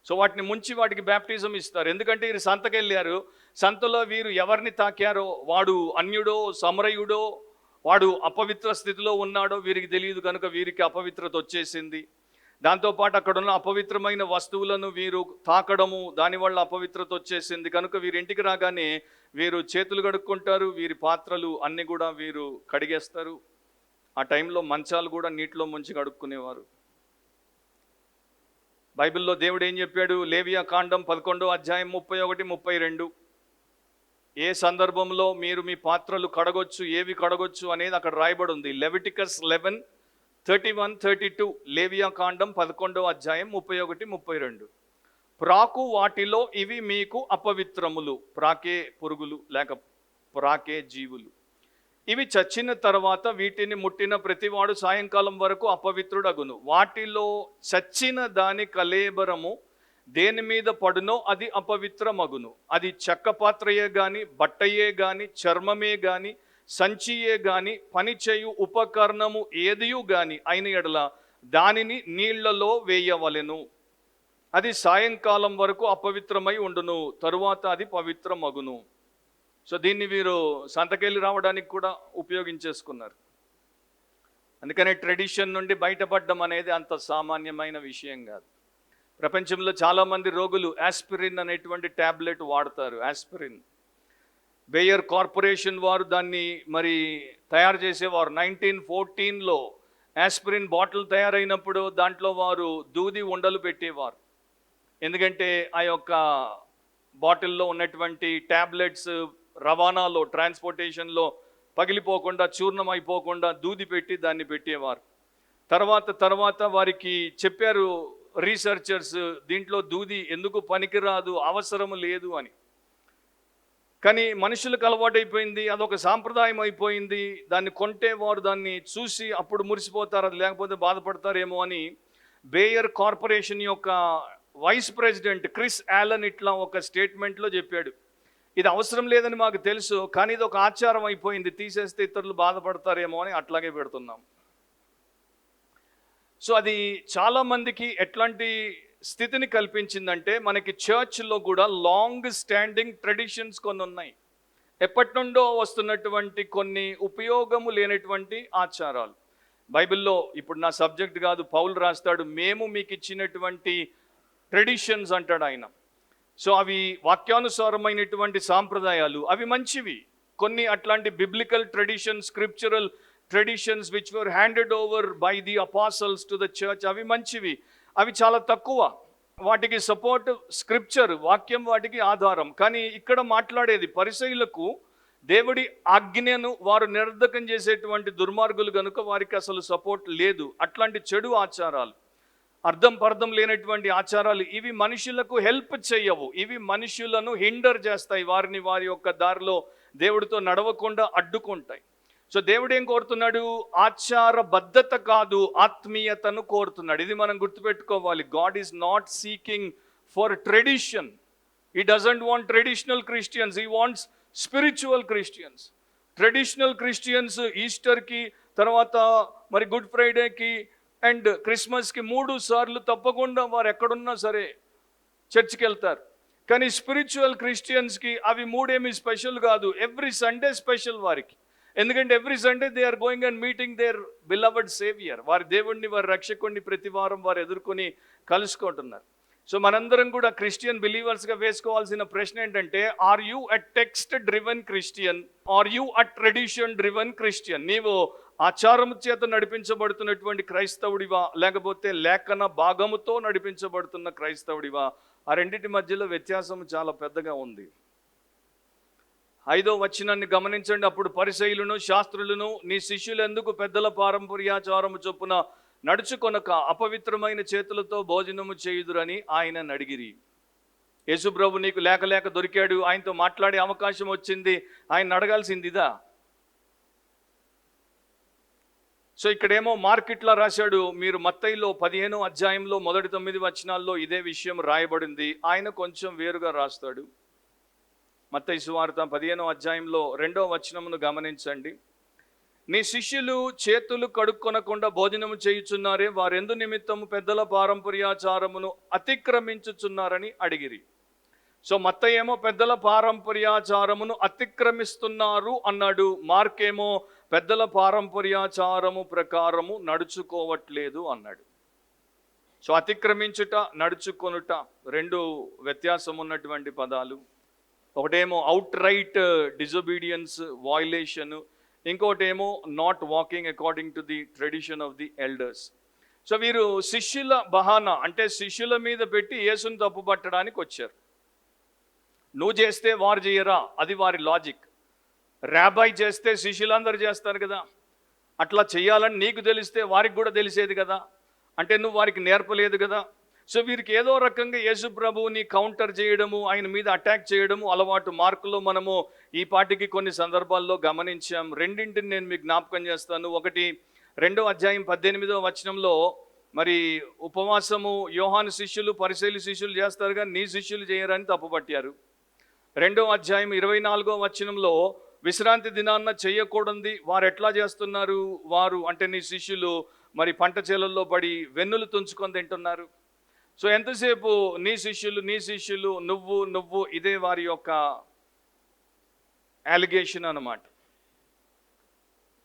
సో వాటిని ముంచి వాటికి బ్యాప్టిజం ఇస్తారు. ఎందుకంటే వీరు సంతకెళ్ళారు, సంతలో వీరు ఎవరిని తాకారో, వాడు అన్యుడో సమరయుడో, వాడు అపవిత్ర స్థితిలో ఉన్నాడో వీరికి తెలియదు కనుక వీరికి అపవిత్రత వచ్చేసింది. దాంతోపాటు అక్కడ ఉన్న అపవిత్రమైన వస్తువులను వీరు తాకడము, దానివల్ల అపవిత్రత వచ్చేసింది కనుక వీరి ఇంటికి రాగానే వీరు చేతులు కడుక్కుంటారు, వీరి పాత్రలు అన్నీ కూడా వీరు కడిగేస్తారు. ఆ టైంలో మంచాలు కూడా నీటిలో ముంచి కడుక్కునేవారు. బైబిల్లో దేవుడు ఏం చెప్పాడు? లేవియా కాండం 11వ అధ్యాయం 31, 32 ఏ సందర్భంలో మీరు మీ పాత్రలు కడగొచ్చు, ఏవి కడగొచ్చు అనేది అక్కడ రాయబడి ఉంది. లెవిటికస్ 11:31, 32 లేవియా కాండం 11వ అధ్యాయం 31, 32. ప్రాకు వాటిలో ఇవి మీకు అపవిత్రములు, ప్రాకే పురుగులు లేక ప్రాకే జీవులు. ఇవి చచ్చిన తర్వాత వీటిని ముట్టిన ప్రతివాడు సాయంకాలం వరకు అపవిత్రుడగును. వాటిలో చచ్చిన దాని కలేబరము దేని మీద పడునో అది అపవిత్రమగును. అది చెక్క పాత్రయే గాని, బట్టయే గాని, చర్మమే గాని, సంచియే గాని, పనిచేయు ఉపకరణము ఏదియు గాని అయిన ఎడల దానిని నీళ్లలో వేయవలెను. అది సాయంకాలం వరకు అపవిత్రమై ఉండును, తరువాత అది పవిత్రమగును. సో దీన్ని వీరు సంతకెళ్ళి రావడానికి కూడా ఉపయోగించేసుకున్నారు. అందుకనే ట్రెడిషన్ నుండి బయటపడడం అనేది అంత సామాన్యమైన విషయం కాదు. ప్రపంచంలో చాలామంది రోగులు ఆస్పిరిన్ అనేటువంటి ట్యాబ్లెట్ వాడతారు. ఆస్పిరిన్ బేయర్ కార్పొరేషన్ వారు దాన్ని మరి తయారు చేసేవారు. 1914లో ఆస్పిరిన్ బాటిల్ తయారైనప్పుడు దాంట్లో వారు దూది ఉండలు పెట్టేవారు. ఎందుకంటే ఆ యొక్క బాటిల్లో ఉన్నటువంటి ట్యాబ్లెట్స్ రవాణాలో, ట్రాన్స్పోర్టేషన్లో పగిలిపోకుండా, చూర్ణం అయిపోకుండా దూది పెట్టి దాన్ని పెట్టేవారు. తర్వాత వారికి చెప్పారు రీసెర్చర్స్, దీంట్లో దూది ఎందుకు పనికిరాదు, అవసరం లేదు అని. కానీ మనుషులకు అలవాటైపోయింది, అదొక సాంప్రదాయం అయిపోయింది. దాన్ని కొంటే వారు దాన్ని చూసి అప్పుడు మురిసిపోతారు, అది లేకపోతే బాధపడతారేమో అని బేయర్ కార్పొరేషన్ యొక్క వైస్ ప్రెసిడెంట్ క్రిస్ ఆలన్ ఇట్లా ఒక స్టేట్మెంట్లో చెప్పాడు, ఇది అవసరం లేదని మాకు తెలుసు, కానీ ఇది ఒక ఆచారం అయిపోయింది, తీసేస్తే ఇతరులు బాధపడతారేమో అని అట్లాగే పెడుతున్నాం. సో అది చాలామందికి ఎట్లాంటి స్థితిని కల్పించిందంటే, మనకి చర్చ్లో కూడా లాంగ్ స్టాండింగ్ ట్రెడిషన్స్ కొన్ని ఉన్నాయి. ఎప్పటి నుండో వస్తున్నటువంటి కొన్ని ఉపయోగము లేనటువంటి ఆచారాలు. బైబిల్లో ఇప్పుడు నా సబ్జెక్ట్ కాదు, పౌలు రాస్తాడు, మేము మీకు ఇచ్చినటువంటి ట్రెడిషన్స్ అంటాడు ఆయన. సో అవి వాక్యానుసారమైనటువంటి సాంప్రదాయాలు, అవి మంచివి. కొన్ని అట్లాంటి biblical traditions, scriptural traditions which were handed over by the అపాసల్స్ to the church, అవి మంచివి. అవి చాలా తక్కువ, వాటికి సపోర్ట్ స్క్రిప్చర్, వాక్యం వాటికి ఆధారం. కానీ ఇక్కడ మాట్లాడేది పరిసయ్యులకు దేవుడి ఆజ్ఞను వారు నిరర్ధకం చేసేటువంటి దుర్మార్గులు కనుక వారికి అసలు సపోర్ట్ లేదు. అట్లాంటి చెడు ఆచారాలు, అర్థం పర్థం లేనటువంటి ఆచారాలు, ఇవి మనుషులకు హెల్ప్ చేయవు, ఇవి మనుషులను హిండర్ చేస్తాయి, వారిని వారి యొక్క దారిలో దేవుడితో నడవకుండా అడ్డుకుంటాయి. సో దేవుడు ఏం కోరుతున్నాడు? ఆచారబద్ధత కాదు, ఆత్మీయతను కోరుతున్నాడు. ఇది మనం గుర్తుపెట్టుకోవాలి. God is not seeking for tradition. He doesn't want traditional Christians, he wants spiritual Christians. Traditional Christians ఈస్టర్కి, తర్వాత మరి గుడ్ ఫ్రైడేకి అండ్ క్రిస్మస్కి 3 సార్లు తప్పకుండా వారు ఎక్కడున్నా సరే చర్చ్కి వెళ్తారు. కానీ స్పిరిచువల్ క్రిస్టియన్స్కి అవి 3 ఏమి స్పెషల్ కాదు, ఎవ్రీ సండే స్పెషల్ వారికి. ఎందుకంటే every Sunday they are going and meeting their beloved saviour. వారి దేవుణ్ణి, వారి రక్షకుడిని ప్రతి వారం వారు ఎదుర్కొని కలుసుకుంటున్నారు. సో మనందరం కూడా క్రిస్టియన్ బిలీవర్స్గా వేసుకోవాల్సిన ప్రశ్న ఏంటంటే, are you a text driven Christian, are you a tradition driven Christian? నీవు ఆచారం చేత నడిపించబడుతున్నటువంటి క్రైస్తవుడివా, లేకపోతే లేఖన భాగముతో నడిపించబడుతున్న క్రైస్తవుడివా? ఆ రెండింటి మధ్యలో వ్యత్యాసం చాలా పెద్దగా ఉంది. 5వ వచనాన్ని గమనించండి. అప్పుడు పరిసయ్యులను శాస్త్రులను, నీ శిష్యులు ఎందుకు పెద్దల పారంపర్యాచారము చొప్పున నడుచుకొనక అపవిత్రమైన చేతులతో భోజనము చేయుదురని ఆయన అడిగిరి. యేసుప్రభు నీకు లేక దొరికాడు, ఆయనతో మాట్లాడే అవకాశం వచ్చింది, ఆయన అడగాల్సింది ఇదా? సో ఇక్కడేమో మార్కెట్లా రాశాడు, మీరు మత్తయిలో 15వ అధ్యాయంలో మొదటి 9 వచనాల్లో ఇదే విషయం రాయబడింది. ఆయన కొంచెం వేరుగా రాస్తాడు. మత్తయి సువార్త 15వ అధ్యాయంలో 2వ వచనమును గమనించండి. నీ శిష్యులు చేతులు కడుక్కొనకుండా భోజనము చేయుచున్నారే, వారెందు నిమిత్తము పెద్దల పారంపర్యాచారమును అతిక్రమించుచున్నారని అడిగిరి. సో మత్తయి ఏమో పెద్దల పారంపర్యాచారమును అతిక్రమిస్తున్నారు అన్నాడు, మార్క్ ఏమో పెద్దల పారంపర్యాచారము ప్రకారము నడుచుకోవట్లేదు అన్నాడు. సో అతిక్రమించుట, నడుచుకొనుట 2 వ్యత్యాసం ఉన్నటువంటి పదాలు. ఒకటేమో అవుట్ రైట్ డిజొబీడియన్స్, వాయిలేషన్, ఇంకోటేమో not walking according to the tradition of the elders. So వీరు శిష్యుల బహానా, అంటే శిష్యుల మీద పెట్టి యేసుని తప్పు పట్టడానికి వచ్చారు. నువ్వు చేస్తే వారు చేయరా, అది వారి లాజిక్. రాబాయ్ చేస్తే శిష్యులందరూ చేస్తారు కదా, అట్లా చేయాలని నీకు తెలిస్తే వారికి కూడా తెలిసేది కదా, అంటే నువ్వు వారికి నేర్పలేదు కదా. సో వీరికి ఏదో రకంగా యేసు ప్రభువుని కౌంటర్ చేయడము, ఆయన మీద అటాక్ చేయడము అలవాటు. మార్కులో మనము ఈ పాటికి కొన్ని సందర్భాల్లో గమనించాం. రెండింటిని నేను మీకు జ్ఞాపకం చేస్తాను. ఒకటి 2వ అధ్యాయం 18వ వచనంలో మరి ఉపవాసము యోహాను శిష్యులు, పరిసయ్యుల శిష్యులు చేస్తారు కానీ నీ శిష్యులు చేయరని తప్పుపట్టారు. 2వ అధ్యాయం 24వ వచనంలో విశ్రాంతి దినాన్న చేయకూడదు, వారు ఎట్లా చేస్తున్నారు, వారు అంటే నీ శిష్యులు మరి పంట చేలల్లో పడి వెన్నులు తుంచుకొని తింటున్నారు. సో ఎంతసేపు నీ శిష్యులు నువ్వు ఇదే వారి యొక్క అలిగేషన్ అన్నమాట.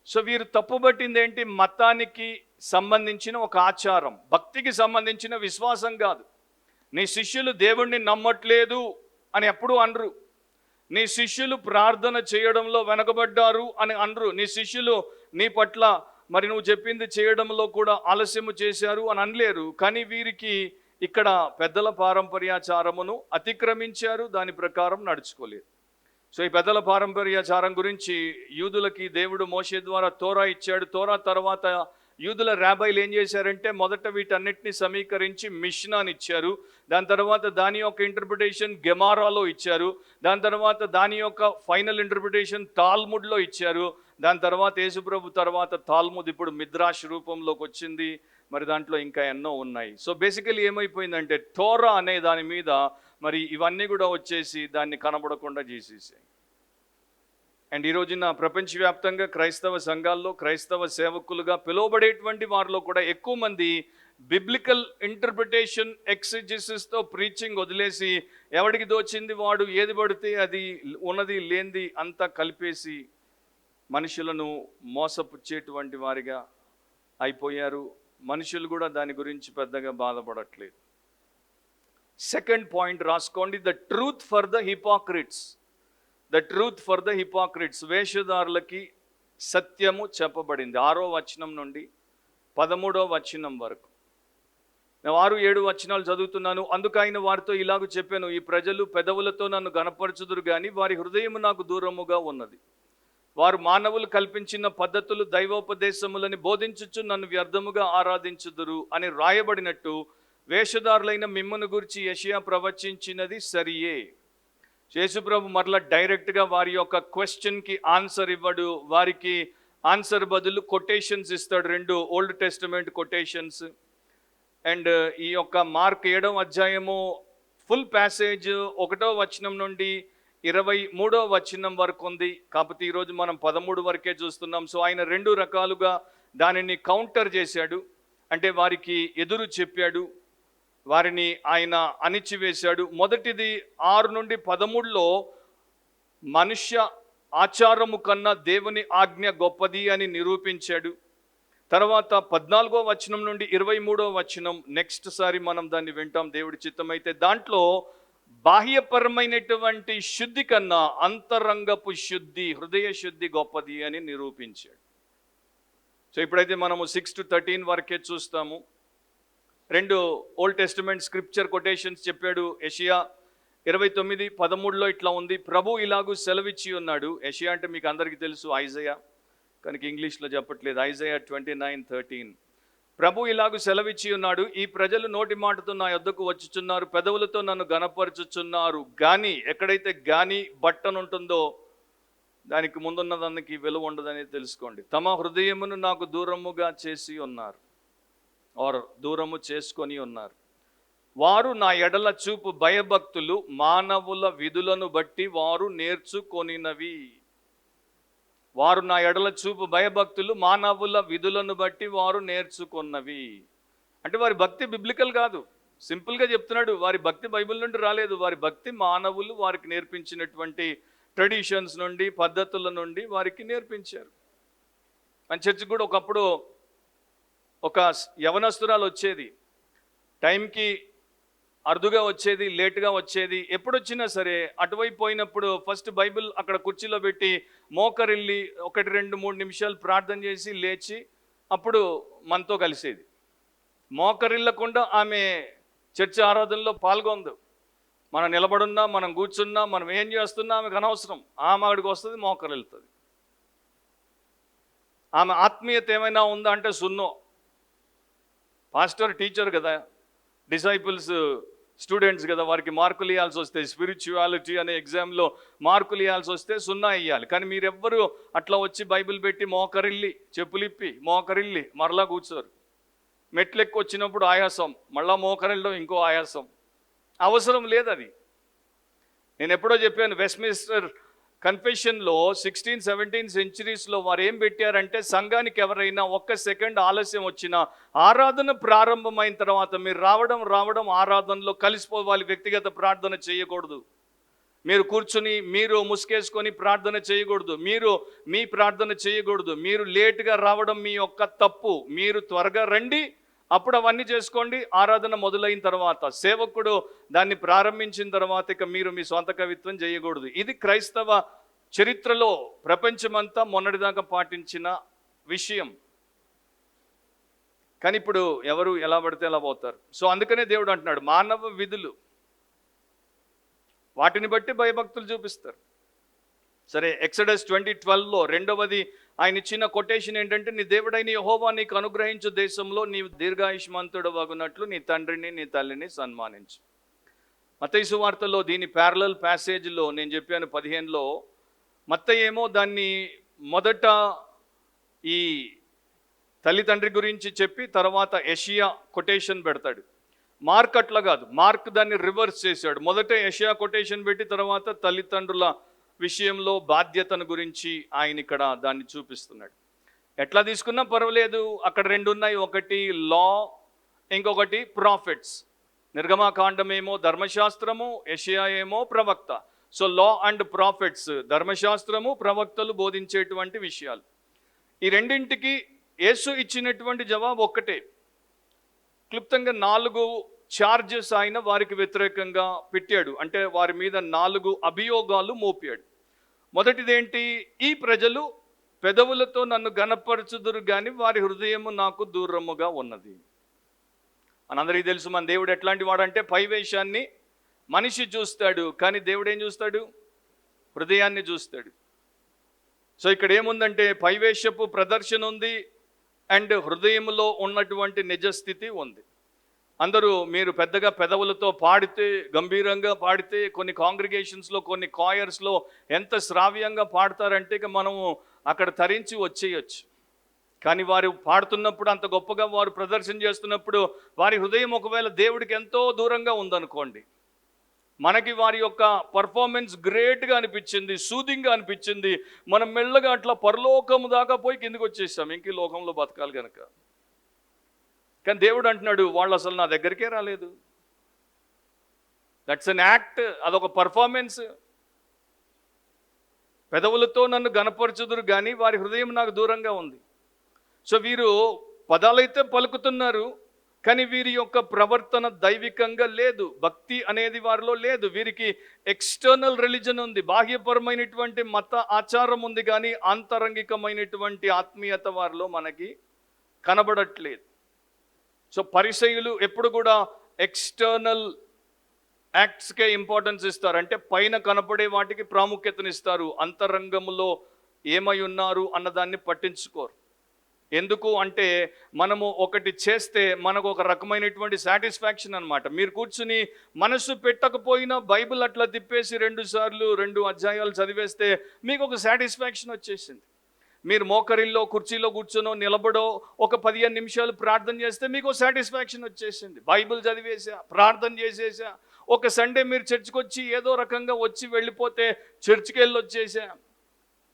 సో వీరు తప్పుబట్టింది ఏంటి? మతానికి సంబంధించిన ఒక ఆచారం, భక్తికి సంబంధించిన విశ్వాసం కాదు. నీ శిష్యులు దేవుణ్ణి నమ్మట్లేదు అని ఎప్పుడూ అనరు. నీ శిష్యులు ప్రార్థన చేయడంలో వెనకబడ్డారు అని అనరు. నీ శిష్యులు నీ పట్ల మరి నువ్వు చెప్పింది చేయడంలో కూడా ఆలస్యము చేశారు అని అనలేరు. కానీ వీరికి ఇక్కడ పెద్దల పారంపర్యాచారమును అతిక్రమించారు, దాని ప్రకారం నడుచుకోలేదు. సో ఈ పెద్దల పారంపర్యాచారం గురించి యూదులకి దేవుడు మోషే ద్వారా తోరా ఇచ్చాడు. తోరా తర్వాత యూదుల రాబైలు ఏం చేశారంటే మొదట వీటన్నిటిని సమీకరించి మిష్నాని ఇచ్చారు. దాని తర్వాత దాని యొక్క ఇంటర్ప్రిటేషన్ గెమారాలో ఇచ్చారు. దాని తర్వాత దాని యొక్క ఫైనల్ ఇంటర్ప్రిటేషన్ తాల్ముడ్లో ఇచ్చారు. దాని తర్వాత యేసుప్రభు తర్వాత తాల్ముద్ ఇప్పుడు మిద్రాష్ రూపంలోకి వచ్చింది. మరి దాంట్లో ఇంకా ఎన్నో ఉన్నాయి. సో బేసికలీ ఏమైపోయిందంటే తోరా అనే దాని మీద మరి ఇవన్నీ కూడా వచ్చేసి దాన్ని కనబడకుండా చేసేసాయి. అండ్ ఈ రోజున ప్రపంచవ్యాప్తంగా క్రైస్తవ సంఘాల్లో క్రైస్తవ సేవకులుగా పిలువబడేటువంటి వారిలో కూడా ఎక్కువ మంది బిబ్లికల్ ఇంటర్ప్రిటేషన్ ఎక్సిజిసిస్తో ప్రీచింగ్ వదిలేసి ఎవడికి దోచింది వాడు ఏది పడితే అది ఉన్నది లేనిది అంతా కలిపేసి మనుషులను మోసపుచ్చేటువంటి వారిగా అయిపోయారు. మనుషులు కూడా దాని గురించి పెద్దగా బాధపడట్లేదు. సెకండ్ పాయింట్ రాసుకోండి, the truth for the hypocrites. The truth for the hypocrites, వేషధారులకి సత్యము చెప్పబడింది. 6వ వచనం నుండి 13వ వచనం వరకు. నేను 6-7 వచనాలు చదువుతున్నాను. అందుకైన వారితో ఇలాగ చెప్పాను, ఈ ప్రజలు పెదవులతో నన్ను గనపరచుదురు కానీ వారి హృదయం నాకు దూరముగా ఉన్నది. వారు మానవులు కల్పించిన పద్ధతులు దైవోపదేశములని బోధించుచు నన్ను వ్యర్థముగా ఆరాధించుదురు అని రాయబడినట్టు వేషధారులైన మిమ్మును గురించి యెషయా ప్రవచించినది సరియే. యేసుప్రభు మరలా డైరెక్ట్గా వారి యొక్క క్వశ్చన్కి ఆన్సర్ ఇవ్వడు. వారికి ఆన్సర్ బదులు కొటేషన్స్ ఇస్తాడు, 2 ఓల్డ్ టెస్టమెంట్ కొటేషన్స్. అండ్ ఈ యొక్క మార్క్ 7వ అధ్యాయము ఫుల్ ప్యాసేజ్ 1వ వచనం నుండి 23వ వచనం వరకు ఉంది. కాకపోతే ఈరోజు మనం 13 వరకే చూస్తున్నాం. సో ఆయన 2 రకాలుగా దానిని కౌంటర్ చేశాడు. అంటే వారికి ఎదురు చెప్పాడు, వారిని ఆయన అణిచివేశాడు. మొదటిది 6 నుండి 13లో మనుష్య ఆచారము కన్నా దేవుని ఆజ్ఞ గొప్పది అని నిరూపించాడు. తర్వాత 14వ వచనం నుండి 23వ వచనం నెక్స్ట్ సారి మనం దాన్ని వింటాం దేవుడి చిత్తమైతే. దాంట్లో బాహ్యపరమైనటువంటి శుద్ధి కన్నా అంతరంగపు శుద్ధి, హృదయ శుద్ధి గొప్పది అని నిరూపించాడు. సో ఇప్పుడైతే మనము 6-13 వరకే చూస్తాము. 2 ఓల్డ్ టెస్టిమెంట్ స్క్రిప్చర్ కొటేషన్స్ చెప్పాడు. యెషయా 29:13లో ఇట్లా ఉంది, ప్రభు ఇలాగూ సెలవిచ్చి ఉన్నాడు. యెషయా అంటే మీకు అందరికీ తెలుసు, ఐజయా కనుక ఇంగ్లీష్లో చెప్పట్లేదు. ఐజయా 29:13, ప్రభు ఇలాగూ సెలవిచ్చి ఉన్నాడు, ఈ ప్రజలు నోటి మాటతో నా యొద్దకు వచ్చుచున్నారు, పెదవులతో నన్ను గనపరుచుచున్నారు. గాని, ఎక్కడైతే గాని బట్టను ఉంటుందో దానికి ముందున్న దానికి విలువ ఉండదని తెలుసుకోండి. తమ హృదయమును నాకు దూరముగా చేసి ఉన్నారు, ఆర్ దూరము చేసుకొని ఉన్నారు. వారు నా ఎడల చూపు భయభక్తులు మానవుల విధులను బట్టి వారు నేర్చుకొనినవి. వారు నా ఎడల చూపు భయభక్తులు మానవుల విధులను బట్టి వారు నేర్చుకున్నవి. అంటే వారి భక్తి బిబ్లికల్ కాదు, సింపుల్గా చెప్తున్నాడు. వారి భక్తి బైబిల్ నుండి రాలేదు. వారి భక్తి మానవులు వారికి నేర్పించినటువంటి ట్రెడిషన్స్ నుండి, పద్ధతుల నుండి వారికి నేర్పించారు. మన చర్చికి కూడా ఒకప్పుడు ఒక యవనస్తురాలు వచ్చేది, టైంకి అరుదుగా వచ్చేది, లేటుగా వచ్చేది. ఎప్పుడు వచ్చినా సరే అటువైపు పోయినప్పుడు ఫస్ట్ బైబిల్ అక్కడ కుర్చీలో పెట్టి మోకరిల్లి 1-2-3 నిమిషాలు ప్రార్థన చేసి లేచి అప్పుడు మనతో కలిసేది. మోకరిల్లకుండా ఆమె చర్చ ఆరాధనలో పాల్గొందు. మనం నిలబడున్నా, మనం కూర్చున్నా, మనం ఏం చేస్తున్నా ఆమెకు అనవసరం. ఆమె అక్కడికి వస్తుంది, మోకరిల్లుతుంది. ఆమె ఆత్మీయత ఏమైనా ఉందా అంటే సున్నో. పాస్టర్ టీచర్ కదా, డిసైపుల్స్ స్టూడెంట్స్ కదా, వారికి మార్కులు ఇవ్వాల్సి వస్తే, స్పిరిచువాలిటీ అనే ఎగ్జామ్లో మార్కులు ఇవ్వాల్సి వస్తే 0 ఇవ్వాలి. కానీ మీరెవ్వరూ అట్లా వచ్చి బైబిల్ పెట్టి మోకరిల్లి, చెప్పులిప్పి మోకరిల్లి మరలా కూర్చోరు. మెట్లెక్కి వచ్చినప్పుడు ఆయాసం, మళ్ళా మోకరిల్లడం ఇంకో ఆయాసం. అవసరం లేదు అది. నేను ఎప్పుడో చెప్పాను, వెస్ట్మినిస్టర్ కన్ఫెషన్లో 16-17 సెంచరీస్లో వారు ఏం పెట్టారంటే, సంఘానికి ఎవరైనా 1 సెకండ్ ఆలస్యం వచ్చినా ఆరాధన ప్రారంభమైన తర్వాత మీరు రావడం ఆరాధనలో కలిసిపోవాలి, వ్యక్తిగత ప్రార్థన చేయకూడదు. మీరు కూర్చుని మీరు ముసుకేసుకొని ప్రార్థన చేయకూడదు, మీరు మీ ప్రార్థన చేయకూడదు. మీరు లేటుగా రావడం మీ యొక్క తప్పు. మీరు త్వరగా రండి, అప్పుడు అవన్నీ చేసుకోండి. ఆరాధన మొదలైన తర్వాత, సేవకుడు దాన్ని ప్రారంభించిన తర్వాత ఇక మీరు మీ సొంత కవిత్వం చేయకూడదు. ఇది క్రైస్తవ చరిత్రలో ప్రపంచమంతా మొన్నటిదాకా పాటించిన విషయం. కానీ ఇప్పుడు ఎవరు ఎలా పడితే అలా పోతారు. సో అందుకనే దేవుడు అంటున్నాడు, మానవ విధులు వాటిని బట్టి భయభక్తులు చూపిస్తారు. సరే, ఎక్సడస్ 20:12లో రెండవది ఆయన ఇచ్చిన కొటేషన్ ఏంటంటే, నీ దేవుడైన యెహోవా నీకు అనుగ్రహించు దేశంలో నీవు దీర్ఘాయుష్మంతుడు వగునట్లు నీ తండ్రిని నీ తల్లిని సన్మానించు. మత్తయి సువార్తలో దీని ప్యారలల్ ప్యాసేజ్లో నేను చెప్పాను 15లో, మత్తయి ఏమో దాన్ని మొదట ఈ తల్లిదండ్రి గురించి చెప్పి తర్వాత యెషయా కొటేషన్ పెడతాడు. మార్క్ అట్లా కాదు, మార్క్ దాన్ని రివర్స్ చేశాడు. మొదట యెషయా కొటేషన్ పెట్టి తర్వాత తల్లిదండ్రుల విషయంలో బాధ్యతను గురించి ఆయన ఇక్కడ దాన్ని చూపిస్తున్నాడు. ఎట్లా తీసుకున్నా పర్వాలేదు, అక్కడ రెండు ఉన్నాయి, ఒకటి లా, ఇంకొకటి ప్రాఫిట్స్. నిర్గమాకాండమేమో ధర్మశాస్త్రము, యెషయా ఏమో ప్రవక్త. సో లా అండ్ ప్రాఫిట్స్, ధర్మశాస్త్రము ప్రవక్తలు బోధించేటువంటి విషయాలు. ఈ రెండింటికి యేసు ఇచ్చినటువంటి జవాబు ఒక్కటే. క్లుప్తంగా 4 ఛార్జెస్ ఆయన వారికి వ్యతిరేకంగా పెట్టాడు. అంటే వారి మీద 4 అభియోగాలు మోపాడు. మొదటిదేంటి, ఈ ప్రజలు పెదవులతో నన్ను గనపరచుదురు కానీ వారి హృదయము నాకు దూరముగా ఉన్నది. మనందరికీ తెలుసు మన దేవుడు ఎట్లాంటి వాడంటే, పైవేషాన్ని మనిషి చూస్తాడు కానీ దేవుడు ఏం చూస్తాడు? హృదయాన్ని చూస్తాడు. సో ఇక్కడ ఏముందంటే పైవేషపు ప్రదర్శన ఉంది అండ్ హృదయంలో ఉన్నటువంటి నిజస్థితి ఉంది. అందరూ మీరు పెద్దగా పెదవులతో పాడితే, గంభీరంగా పాడితే, కొన్ని కాంగ్రిగేషన్స్లో కొన్ని కాయర్స్లో ఎంత శ్రావ్యంగా పాడతారంటే ఇక మనము అక్కడ తరించి వచ్చేయచ్చు. కానీ వారు పాడుతున్నప్పుడు, అంత గొప్పగా వారు ప్రదర్శన చేస్తున్నప్పుడు వారి హృదయం ఒకవేళ దేవుడికి ఎంతో దూరంగా ఉందనుకోండి, మనకి వారి యొక్క పర్ఫార్మెన్స్ గ్రేట్గా అనిపించింది, సూదింగ్గా అనిపించింది, మనం మెల్లగా అట్లా పరలోకము దాకా పోయి కిందికి వచ్చేసాం, ఇంక ఈ లోకంలో బతకాలి కనుక. కానీ దేవుడు అంటున్నాడు, వాళ్ళు అసలు నా దగ్గరికే రాలేదు. దట్స్ అన్ యాక్ట్, అదొక పర్ఫార్మెన్స్. పెదవులతో నన్ను గనపరచుదురు కానీ వారి హృదయం నాకు దూరంగా ఉంది. సో వీరు పదాలైతే పలుకుతున్నారు కానీ వీరి యొక్క ప్రవర్తన దైవికంగా లేదు, భక్తి అనేది వారిలో లేదు. వీరికి ఎక్స్టర్నల్ రిలీజన్ ఉంది, బాహ్యపరమైనటువంటి మత ఆచారం ఉంది కానీ ఆంతరంగికమైనటువంటి ఆత్మీయత వారిలో మనకి కనబడట్లేదు. సో పరిసయ్యులు ఎప్పుడు కూడా ఎక్స్టర్నల్ యాక్ట్స్కే ఇంపార్టెన్స్ ఇస్తారు, అంటే పైన కనపడే వాటికి ప్రాముఖ్యతనిస్తారు, అంతరంగంలో ఏమై ఉన్నారు అన్నదాన్ని పట్టించుకోరు. ఎందుకు అంటే మనము ఒకటి చేస్తే మనకు ఒక రకమైనటువంటి సాటిస్ఫాక్షన్ అనమాట. మీరు కూర్చుని మనసు పెట్టకపోయినా బైబిల్ అట్లా తిప్పేసి 2 అధ్యాయాలు చదివేస్తే మీకు ఒక సాటిస్ఫాక్షన్ వచ్చేసింది. మీరు మోకరిల్లో కుర్చీలో కూర్చొనో నిలబడో ఒక 15 నిమిషాలు ప్రార్థన చేస్తే మీకు సాటిస్ఫాక్షన్ వచ్చేసింది. బైబిల్ చదివేసా, ప్రార్థన చేసేసా. ఒక సండే మీరు చర్చికి వచ్చి ఏదో రకంగా వచ్చి వెళ్ళిపోతే చర్చికి వెళ్ళి వచ్చేసా.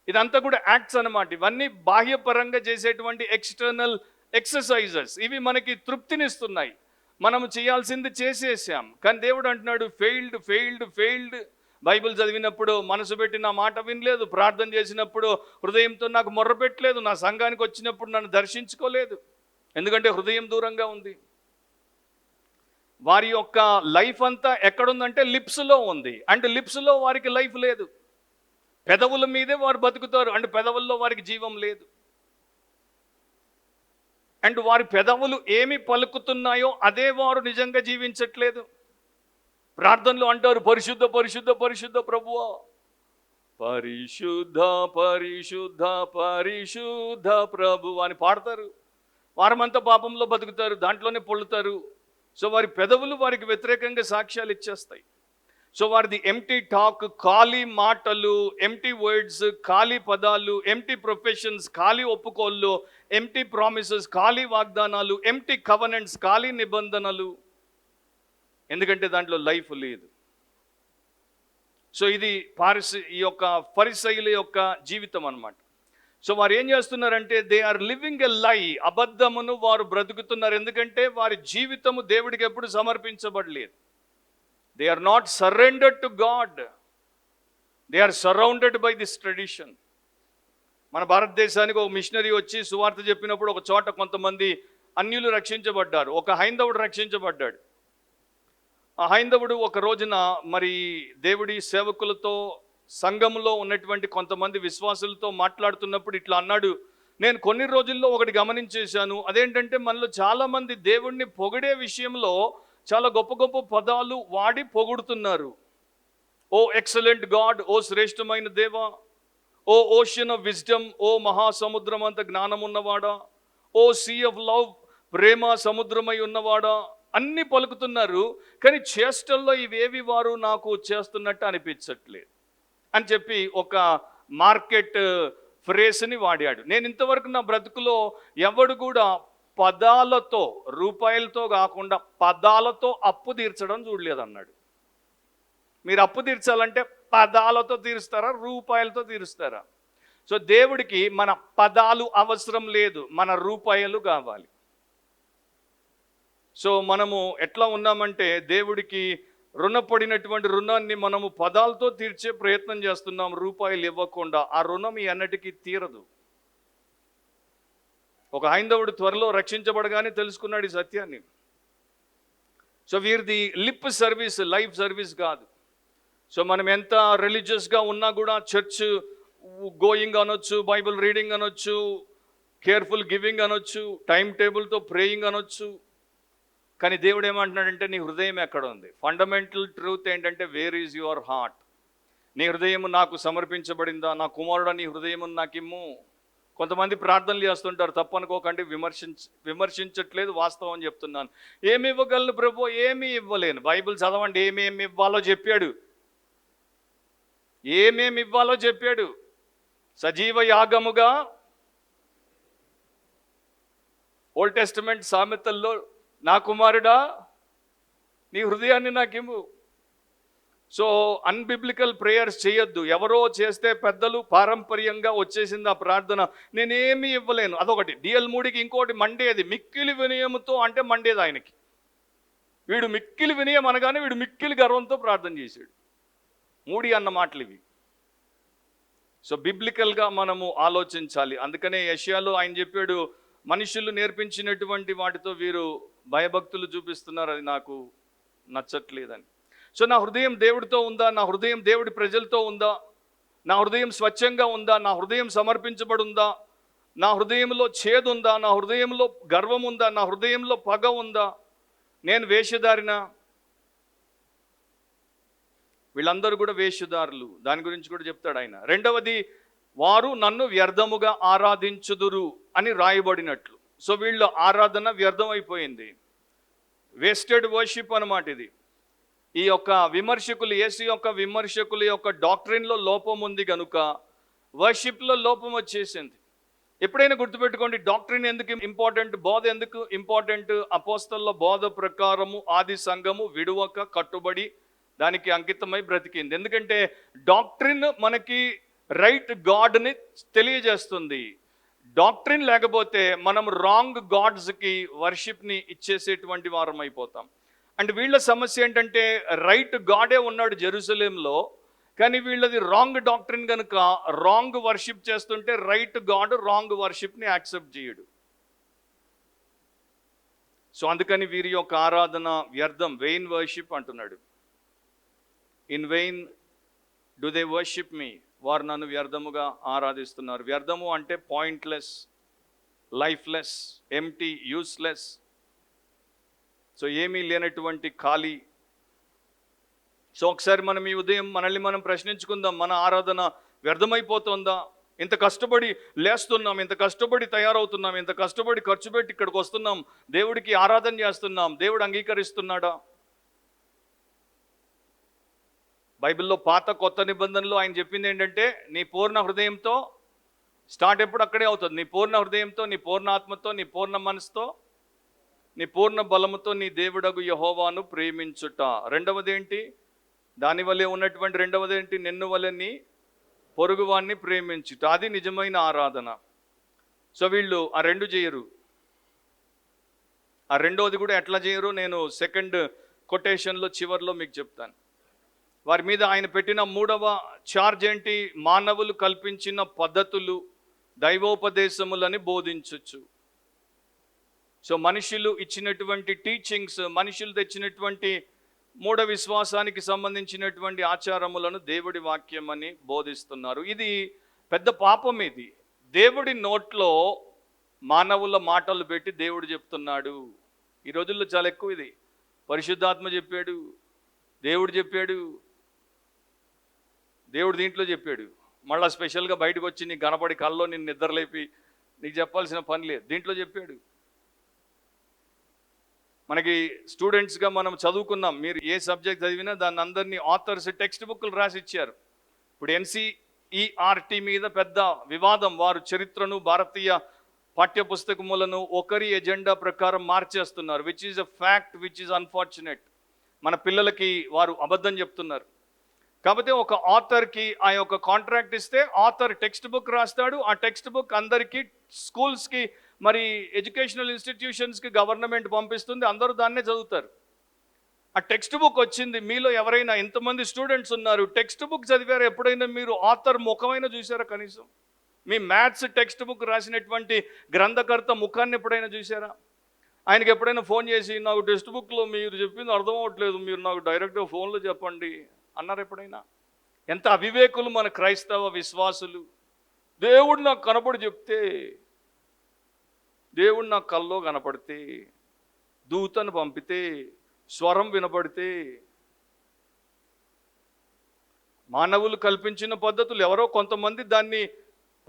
ఇదంతా కూడా యాక్ట్స్ అనమాట. ఇవన్నీ బాహ్యపరంగా చేసేటువంటి ఎక్స్టర్నల్ ఎక్సర్సైజెస్. ఇవి మనకి తృప్తినిస్తున్నాయి, మనము చేయాల్సింది చేసేసాం. కానీ దేవుడు అంటున్నాడు ఫెయిల్డ్ ఫెయిల్డ్ ఫెయిల్డ్. బైబిల్ చదివినప్పుడు మనసు పెట్టి నా మాట వినలేదు, ప్రార్థన చేసినప్పుడు హృదయంతో నాకు మొర్ర పెట్టలేదు, నా సంఘానికి వచ్చినప్పుడు నన్ను దర్శించుకోలేదు, ఎందుకంటే హృదయం దూరంగా ఉంది. వారి యొక్క లైఫ్ అంతా ఎక్కడుందంటే లిప్స్లో ఉంది, అంటే లిప్స్లో వారికి లైఫ్ లేదు. పెదవుల మీదే వారు బతుకుతారు, అంటే పెదవుల్లో వారికి జీవం లేదు. అండ్ వారి పెదవులు ఏమి పలుకుతున్నాయో అదే వారు నిజంగా జీవించట్లేదు. ప్రార్థనలు అంటారు పరిశుద్ధ పరిశుద్ధ పరిశుద్ధ ప్రభువా, పరిశుద్ధ పరిశుద్ధ పరిశుద్ధ ప్రభు అని పాడతారు. వారమంతా పాపంలో బతుకుతారు, దాంట్లోనే పొల్లుతారు. సో వారి పెదవులు వారికి వ్యతిరేకంగా సాక్ష్యాలు ఇచ్చేస్తాయి. సో వారిది ఎంటీ టాక్, ఖాళీ మాటలు, ఎంటీ వర్డ్స్, ఖాళీ పదాలు, ఎంటీ ప్రొఫెషన్స్, ఖాళీ ఒప్పుకోళ్ళు, ఎంటీ ప్రామిసెస్, ఖాళీ వాగ్దానాలు, ఎంటీ కవనెంట్స్, ఖాళీ నిబంధనలు, ఎందుకంటే దాంట్లో లైఫ్ లేదు. సో ఇది ఈ యొక్క పరిసయ్యుల యొక్క జీవితం అన్నమాట. సో వారు ఏం చేస్తున్నారంటే దే ఆర్ లివింగ్ ఎ లై, అబద్ధమును వారు బ్రతుకుతున్నారు. ఎందుకంటే వారి జీవితము దేవుడికి ఎప్పుడు సమర్పించబడలేదు. They are not surrendered to God. They are surrounded by this tradition. మన భారతదేశానికి ఒక మిషనరీ వచ్చి సువార్త చెప్పినప్పుడు ఒక చోట కొంతమంది అన్యులు రక్షించబడ్డారు, ఒక హైందవుడు రక్షించబడ్డాడు. ఆ హైందవుడు ఒక రోజున మరి దేవుడి సేవకులతో, సంఘంలో ఉన్నటువంటి కొంతమంది విశ్వాసులతో మాట్లాడుతున్నప్పుడు ఇట్లా అన్నాడు, నేను కొన్ని రోజుల్లో ఒకటి గమనించేశాను. అదేంటంటే మనలో చాలామంది దేవుణ్ణి పొగిడే విషయంలో చాలా గొప్ప గొప్ప పదాలు వాడి పొగుడుతున్నారు. ఓ ఎక్సలెంట్ గాడ్, ఓ శ్రేష్టమైన దేవా, ఓ ఓషన్ ఆఫ్ విజ్డమ్, ఓ మహాసముద్రం అంత జ్ఞానం ఉన్నవాడా, ఓ సీ ఆఫ్ లవ్, ప్రేమ సముద్రమై ఉన్నవాడా, అన్ని పలుకుతున్నారు. కానీ చేష్టల్లో ఇవేవి వారు నాకు చేస్తున్నట్టు అనిపించట్లేదు అని చెప్పి ఒక మార్కెట్ ఫ్రేస్ని వాడాడు. నేను ఇంతవరకు నా బ్రతుకులో ఎవడు కూడా పదాలతో, రూపాయలతో కాకుండా పదాలతో అప్పు తీర్చడం చూడలేదన్నాడు. మీరు అప్పు తీర్చాలంటే పదాలతో తీరుస్తారా, రూపాయలతో తీరుస్తారా? సో దేవుడికి మన పదాలు అవసరం లేదు, మన రూపాయలు కావాలి. సో మనము ఎట్లా ఉన్నామంటే దేవుడికి రుణపడినటువంటి రుణాన్ని మనము పదాలతో తీర్చే ప్రయత్నం చేస్తున్నాం, రూపాయలు ఇవ్వకుండా. ఆ రుణం ఎన్నటికీ తీరదు. ఒక హైందవుడు త్వరలో రక్షించబడగానే తెలుసుకున్నాడు ఈ సత్యాన్ని. సో వీరిది లిప్ సర్వీస్, లైఫ్ సర్వీస్ కాదు. సో మనం ఎంత రిలీజియస్గా ఉన్నా కూడా, చర్చ్ గోయింగ్ అనొచ్చు, బైబిల్ రీడింగ్ అనొచ్చు, కేర్ఫుల్ గివింగ్ అనొచ్చు, టైం టేబుల్తో ప్రేయింగ్ అనొచ్చు, కానీ దేవుడు ఏమంటున్నాడంటే నీ హృదయం ఎక్కడ ఉంది? ఫండమెంటల్ ట్రూత్ ఏంటంటే వేర్ ఈజ్ యువర్ హార్ట్? నీ హృదయం నాకు సమర్పించబడిందా? నా కుమారుడు నీ హృదయం నాకిమ్ము. కొంతమంది ప్రార్థనలు చేస్తుంటారు, తప్పనుకోకండి, విమర్శించట్లేదు, వాస్తవం అని చెప్తున్నాను. ఏమి ఇవ్వగలను ప్రభు? ఏమీ ఇవ్వలేను. బైబిల్ చదవండి, ఏమేమి ఇవ్వాలో చెప్పాడు, ఏమేమి ఇవ్వాలో చెప్పాడు. సజీవ యాగముగా, ఓల్డ్ టెస్టిమెంట్ సామెతల్లో, నా కుమారుడా నీ హృదయాన్ని నాకిమ్ము. సో అన్బిబ్లికల్ ప్రేయర్స్ చేయొద్దు. ఎవరో చేస్తే పెద్దలు పారంపర్యంగా వచ్చేసింది ఆ ప్రార్థన, నేనేమీ ఇవ్వలేను, అదొకటి. డిఎల్ మూడికి ఇంకోటి మండేది, మిక్కిలి వినయముతో అంటే మండేది ఆయనకి. వీడు మిక్కిలి వినయం అనగానే వీడు మిక్కిలి గర్వంతో ప్రార్థన చేశాడు. మూడి అన్న మాటలు ఇవి. సో బిబ్లికల్గా మనము ఆలోచించాలి. అందుకనే యెషయాలో ఆయన చెప్పాడు, మనుషులు నేర్పించినటువంటి వాటితో వీరు భయభక్తులు చూపిస్తున్నారు, అది నాకు నచ్చట్లేదని. సో నా హృదయం దేవుడితో ఉందా? నా హృదయం దేవుడి ప్రజలతో ఉందా? నా హృదయం స్వచ్ఛంగా ఉందా? నా హృదయం సమర్పించబడి ఉందా? నా హృదయంలో చేదు ఉందా? నా హృదయంలో గర్వం ఉందా? నా హృదయంలో పగ ఉందా? నేను వేషధారినా? వీళ్ళందరూ కూడా వేషధారులు. దాని గురించి కూడా చెప్తాడు ఆయన. రెండవది, వారు నన్ను వ్యర్థముగా ఆరాధించుదురు అని రాయబడినట్లు. సో వీళ్ళ ఆరాధన వ్యర్థం అయిపోయింది, వేస్టెడ్ వర్షిప్ అన్నమాట ఇది. ఈ యొక్క విమర్శకులు, యేసు యొక్క విమర్శకుల యొక్క డాక్ట్రిన్లో లోపం ఉంది కనుక వర్షిప్లో లోపం వచ్చేసింది. ఎప్పుడైనా గుర్తుపెట్టుకోండి, డాక్ట్రిన్ ఎందుకు ఇంపార్టెంట్, బోధ ఎందుకు ఇంపార్టెంట్? అపోస్తలుల బోధ ప్రకారము ఆది సంఘము విడువక కట్టుబడి దానికి అంకితమై బ్రతికింది. ఎందుకంటే డాక్ట్రిన్ మనకి రైట్ గాడ్ని తెలియజేస్తుంది. డాక్ట్రిన్ లేకపోతే మనం రాంగ్ గాడ్స్కి వర్షిప్ని ఇచ్చేసేటువంటి వారం అయిపోతాం. అండ్ వీళ్ళ సమస్య ఏంటంటే రైట్ గాడే ఉన్నాడు జెరూసలేంలో, కానీ వీళ్ళది రాంగ్ డాక్ట్రిన్ కనుక రాంగ్ వర్షిప్ చేస్తుంటే రైట్ గాడ్ రాంగ్ వర్షిప్ని యాక్సెప్ట్ చేయడు. సో అందుకని వీరి యొక్క ఆరాధన వ్యర్థం, వెయిన్ వర్షిప్ అంటున్నాడు. In vein do they worship మీ, వారు నన్ను వ్యర్థముగా ఆరాధిస్తున్నారు. వ్యర్థము అంటే pointless, lifeless, empty, useless. So ఏమీ లేనటువంటి ఖాళీ. సో ఒకసారి మనం ఈ ఉదయం మనల్ని మనం ప్రశ్నించుకుందాం, మన ఆరాధన వ్యర్థమైపోతుందా? ఇంత కష్టపడి లేస్తున్నాం, ఇంత కష్టపడి తయారవుతున్నాం, ఇంత కష్టపడి ఖర్చు పెట్టి ఇక్కడికి వస్తున్నాం, దేవుడికి ఆరాధన చేస్తున్నాం, దేవుడు అంగీకరిస్తున్నాడా? బైబిల్లో పాత కొత్త నిబంధనలో ఆయన చెప్పింది ఏంటంటే నీ పూర్ణ హృదయంతో, స్టార్ట్ ఎప్పుడు అక్కడే అవుతుంది, నీ పూర్ణ హృదయంతో, నీ పూర్ణ ఆత్మతో, నీ పూర్ణ మనసుతో, నీ పూర్ణ బలముతో నీ దేవుడగు యెహోవాను ప్రేమించుట. రెండవది ఏంటి? దాని వల్లే ఉన్నటువంటి రెండవది ఏంటి? నిన్ను వలె నీ పొరుగువాన్ని ప్రేమించుట. అది నిజమైన ఆరాధన. సో వీళ్ళు ఆ రెండు చేయరు. ఆ రెండవది కూడా ఎట్లా చేయరు నేను సెకండ్ కొటేషన్లో చివరిలో మీకు చెప్తాను. వారి మీద ఆయన పెట్టిన 3వ ఛార్జ్ ఏంటి? మానవులు కల్పించిన పద్ధతులు దైవోపదేశములని బోధించచ్చు. సో మనుషులు ఇచ్చినటువంటి టీచింగ్స్, మనుషులు తెచ్చినటువంటి మూఢ విశ్వాసానికి సంబంధించినటువంటి ఆచారములను దేవుడి వాక్యం అని బోధిస్తున్నారు. ఇది పెద్ద పాపం. ఇది దేవుడి నోట్లో మానవుల మాటలు పెట్టి దేవుడు చెప్తున్నాడు. ఈ రోజుల్లో చాలా ఎక్కువ ఇది. పరిశుద్ధాత్మ చెప్పాడు, దేవుడు చెప్పాడు, దేవుడు దీంట్లో చెప్పాడు, మళ్ళీ స్పెషల్గా బయటకు వచ్చి నీకు కనపడి కల్లో నిన్ను నిద్రలేపి నీకు చెప్పాల్సిన పని లేదు, దీంట్లో చెప్పాడు. మనకి స్టూడెంట్స్గా మనం చదువుకున్నాం, మీరు ఏ సబ్జెక్ట్ చదివినా దాన్ని అందరినీ ఆథర్స్ టెక్స్ట్ బుక్లు రాసి ఇచ్చారు. ఇప్పుడు ఎన్సీఈఆర్టీ మీద పెద్ద వివాదం. వారు చరిత్రను, భారతీయ పాఠ్యపుస్తకములను ఒకరి ఎజెండా ప్రకారం మార్చేస్తున్నారు. Which is a fact, which is unfortunate. మన పిల్లలకి వారు అబద్ధం చెప్తున్నారు. కాకపోతే ఒక ఆథర్కి ఆ యొక్క కాంట్రాక్ట్ ఇస్తే ఆథర్ టెక్స్ట్ బుక్ రాస్తాడు. ఆ టెక్స్ట్ బుక్ అందరికీ, స్కూల్స్కి, మరి ఎడ్యుకేషనల్ ఇన్స్టిట్యూషన్స్కి గవర్నమెంట్ పంపిస్తుంది. అందరూ దాన్నే చదువుతారు. ఆ టెక్స్ట్ బుక్ వచ్చింది. మీలో ఎవరైనా, ఎంతమంది స్టూడెంట్స్ ఉన్నారు, టెక్స్ట్ బుక్ చదివారు? ఎప్పుడైనా మీరు ఆథర్ ముఖమైనా చూసారా? కనీసం మీ మ్యాథ్స్ టెక్స్ట్ బుక్ రాసినటువంటి గ్రంథకర్త ముఖాన్ని ఎప్పుడైనా చూసారా? ఆయనకి ఎప్పుడైనా ఫోన్ చేసి నాకు టెక్స్ట్ బుక్లో మీరు చెప్పింది అర్థం అవ్వట్లేదు, మీరు నాకు డైరెక్ట్గా ఫోన్లో చెప్పండి అన్నారు ఎప్పుడైనా? ఎంత అవివేకులు మన క్రైస్తవ విశ్వాసులు. దేవుడు నాకు కనపడి చెప్తే, దేవుడు నాకు కల్లో కనపడితే, దూతను పంపితే, స్వరం వినపడితే, మానవులు కల్పించిన పద్ధతులు ఎవరో కొంతమంది దాన్ని